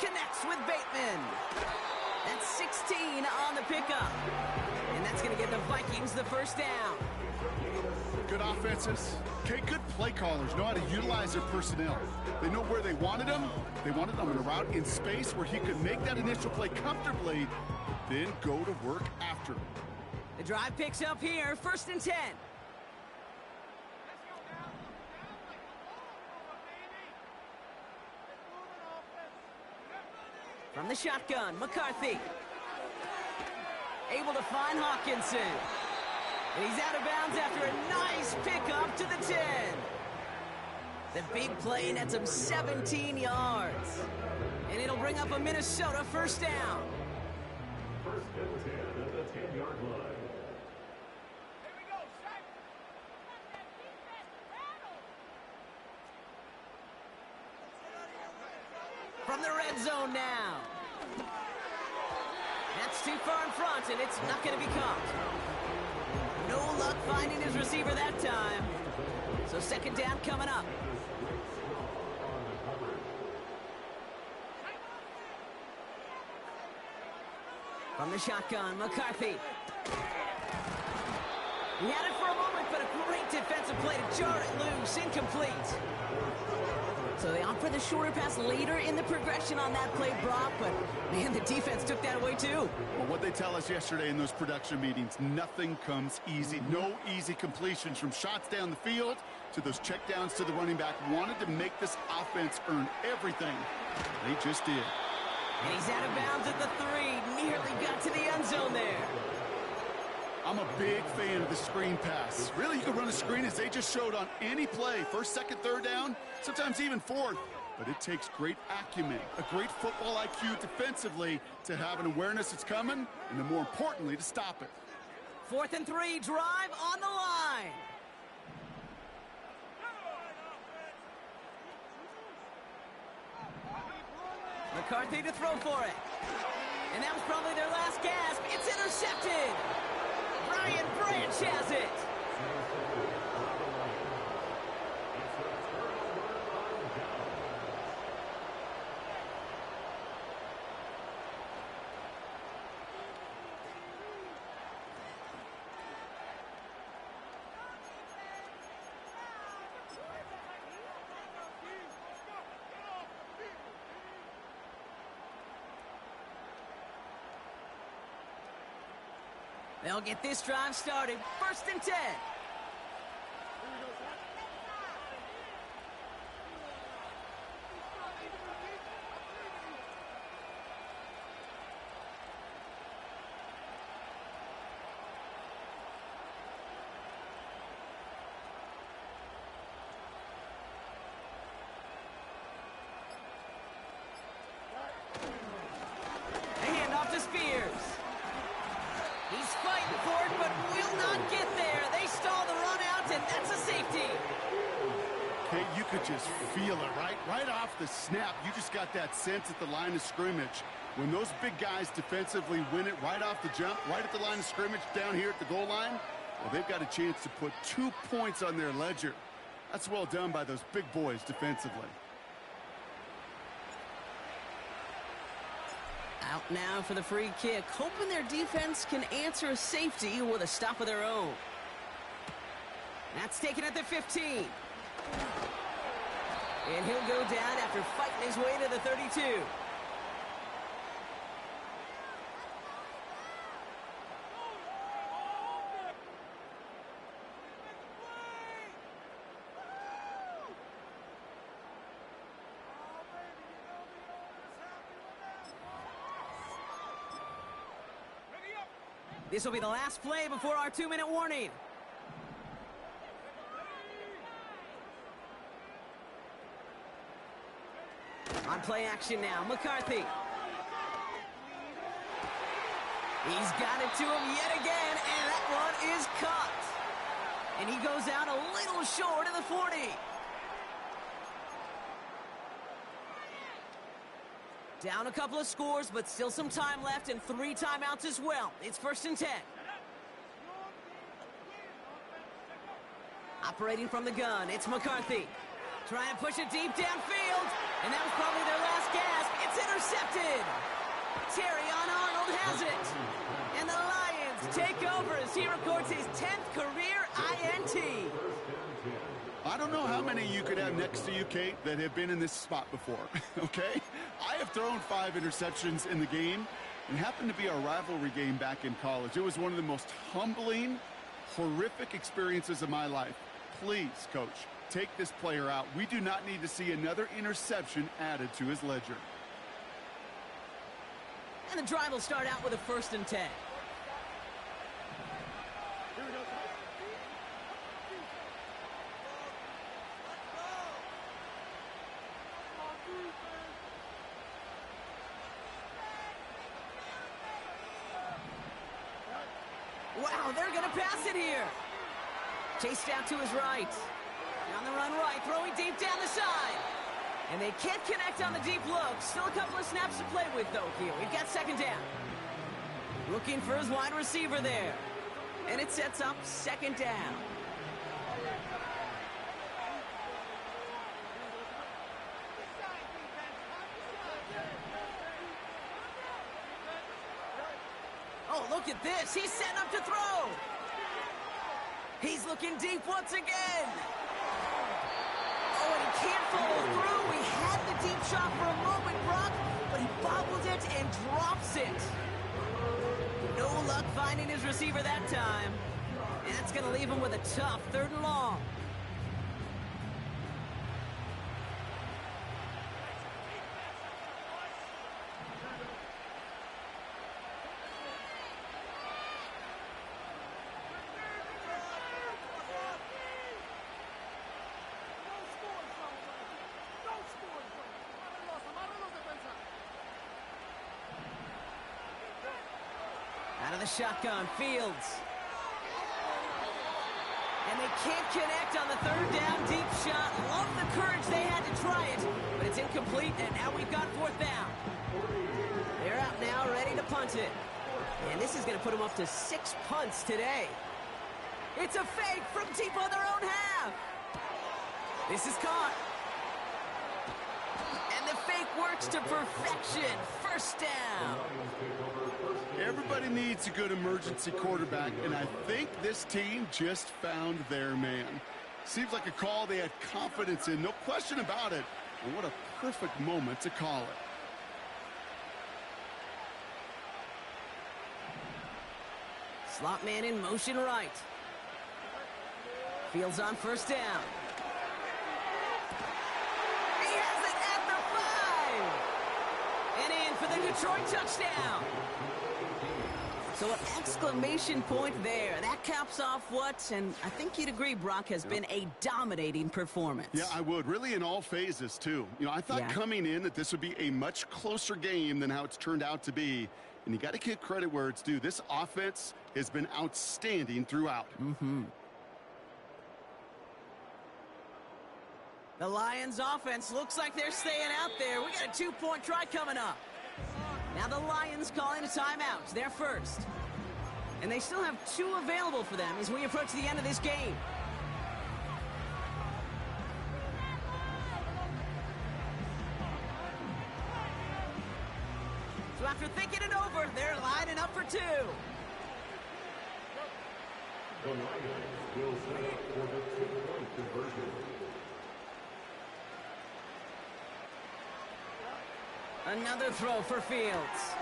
Connects with Bateman. That's 16 on the pickup. And that's going to get the Vikings the 1st down. Good offenses. Okay, good play callers know how to utilize their personnel. They know where they wanted them. They wanted them in a route in space where he could make that initial play comfortably, then go to work after. The drive picks up here, 1st and 10. From the shotgun, McCarthy. Able to find Hawkinson. And he's out of bounds after a nice pickup to the 10. The big play nets him 17 yards. And it'll bring up a Minnesota 1st down. 1st and 10 at the 10-yard line. from the red zone now. That's too far in front, and it's not going to be caught. No luck finding his receiver that time. So second down coming up. From the shotgun, McCarthy. He had it for a moment, but a great defensive play to jar it loose. Incomplete. So they opt for the shorter pass later in the progression on that play, Brock, but man, the defense took that away too. Well, what they tell us yesterday in those production meetings, nothing comes easy. No easy completions from shots down the field to those checkdowns to the running back. Wanted to make this offense earn everything. They just did. And he's out of bounds at the 3. Nearly got to the end zone there. I'm a big fan of the screen pass. Really, you can run a screen as they just showed on any play. First, second, third down, sometimes even fourth. But it takes great acumen, a great football IQ defensively to have an awareness it's coming, and then more importantly, to stop it. 4th and 3, drive on the line. McCarthy to throw for it. And that was probably their last gasp. It's intercepted. Brian Branch has it. They'll get this drive started. 1st and 10. A handoff to Spears. He's fighting for it, but will not get there. They stall the run out, and that's a safety. Okay, you could just feel it, right? Right off the snap, you just got that sense at the line of scrimmage. When those big guys defensively win it right off the jump, right at the line of scrimmage down here at the goal line, well, they've got a chance to put 2 points on their ledger. That's well done by those big boys defensively. Out now for the free kick, hoping their defense can answer a safety with a stop of their own. That's taken at the 15. And he'll go down after fighting his way to the 32. This will be the last play before our 2-minute warning. On play action now, McCarthy. He's got it to him yet again, and that one is caught. And he goes out a little short of the 40. Down a couple of scores, but still some time left and 3 timeouts as well. It's 1st and 10. Operating from the gun, it's McCarthy. Trying to push it deep downfield, and that was probably their last gasp. It's intercepted. Terrion Arnold has it. And the Lions take over as he records his 10th career INT. I don't know how many you could have next to you, Kate, that have been in this spot before, okay? I have thrown 5 interceptions in the game, and happened to be our rivalry game back in college. It was one of the most humbling, horrific experiences of my life. Please, Coach, take this player out. We do not need to see another interception added to his ledger. And the drive will start out with a 1st and 10. Wow, they're going to pass it here. Chased out to his right. On the run right, throwing deep down the side. And they can't connect on the deep look. Still a couple of snaps to play with, though, here. We've got second down. Looking for his wide receiver there. And it sets up second down. Oh, look at this. He's setting up to throw. He's looking deep once again. Oh, and he can't follow through. He had the deep shot for a moment, Brock, but he bobbled it and drops it. No luck finding his receiver that time. And that's going to leave him with a tough 3rd and long. Out of the shotgun, Fields. And they can't connect on the 3rd down deep shot. Love the courage they had to try it, but it's incomplete, and now we've got 4th down. They're out now, ready to punt it. And this is going to put them up to 6 punts today. It's a fake from deep on their own half. This is caught. And the fake works to perfection. 1st down. Everybody needs a good emergency quarterback, and I think this team just found their man. Seems like a call they had confidence in, no question about it. And what a perfect moment to call it. Slot man in motion right. Fields on 1st down. He has it at the 5. And in for the Detroit touchdown. So an exclamation point there. That caps off what, and I think you'd agree, Brock, has been a dominating performance. Yeah, I would. Really in all phases, too. You know, I thought coming in that this would be a much closer game than how it's turned out to be. And you got to give credit where it's due. This offense has been outstanding throughout. The Lions offense looks like they're staying out there. We got a 2-point try coming up. Now the Lions calling a timeout. They're first. And they still have 2 available for them as we approach the end of this game. So after thinking it over, they're lining up for 2. The Lions will set up for the 2-point conversion. Another throw for Fields.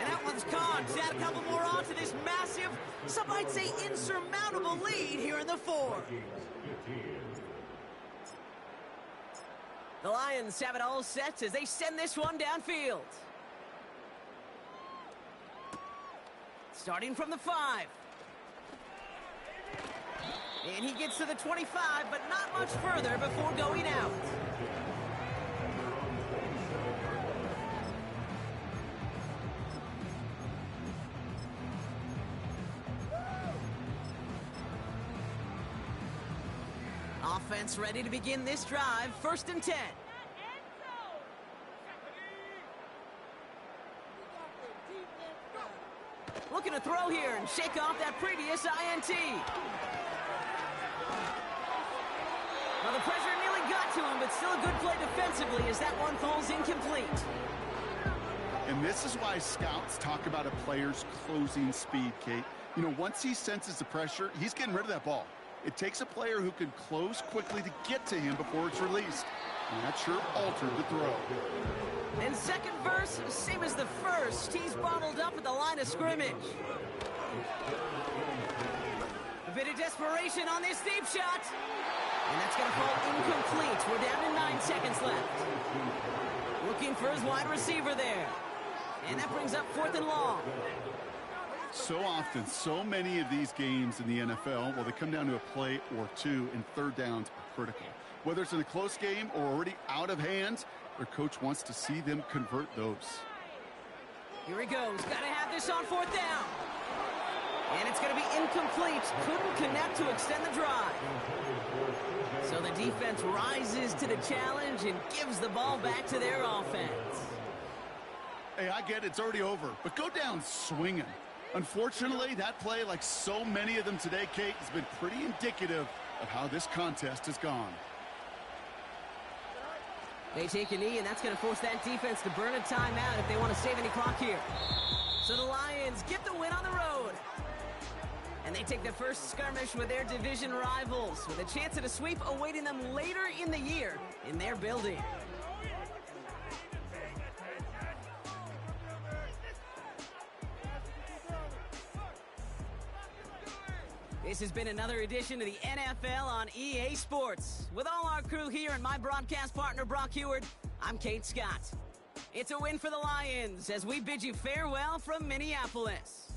And that one's caught. To add a couple more on to this massive, some might say insurmountable lead here in the 4th. The Lions have it all set as they send this one downfield. Starting from the 5. And he gets to the 25, but not much further before going out. Offense ready to begin this drive. 1st and 10. Looking to throw here and shake off that previous INT. Well, the pressure nearly got to him, but still a good play defensively as that one falls incomplete. And this is why scouts talk about a player's closing speed, Kate. You know, once he senses the pressure, he's getting rid of that ball. It takes a player who can close quickly to get to him before it's released. And that sure altered the throw. And second verse, same as the first. He's bottled up at the line of scrimmage. A bit of desperation on this deep shot. And that's going to fall incomplete. We're down to 9 seconds left. Looking for his wide receiver there. And that brings up 4th and long. So often, so many of these games in the NFL, well, they come down to a play or 2, and 3rd downs are critical. Whether it's in a close game or already out of hand, their coach wants to see them convert those. Here he goes. Got to have this on 4th down. And it's going to be incomplete. Couldn't connect to extend the drive. So the defense rises to the challenge and gives the ball back to their offense. Hey, I get it's already over, but go down swinging. Unfortunately, that play, like so many of them today, Kate, has been pretty indicative of how this contest has gone. They take a knee, and that's going to force that defense to burn a timeout if they want to save any clock here. So the Lions get the win on the road. And they take the first skirmish with their division rivals, with a chance at a sweep awaiting them later in the year in their building. This has been another edition of the NFL on EA Sports. With all our crew here and my broadcast partner, Brock Heward, I'm Kate Scott. It's a win for the Lions as we bid you farewell from Minneapolis.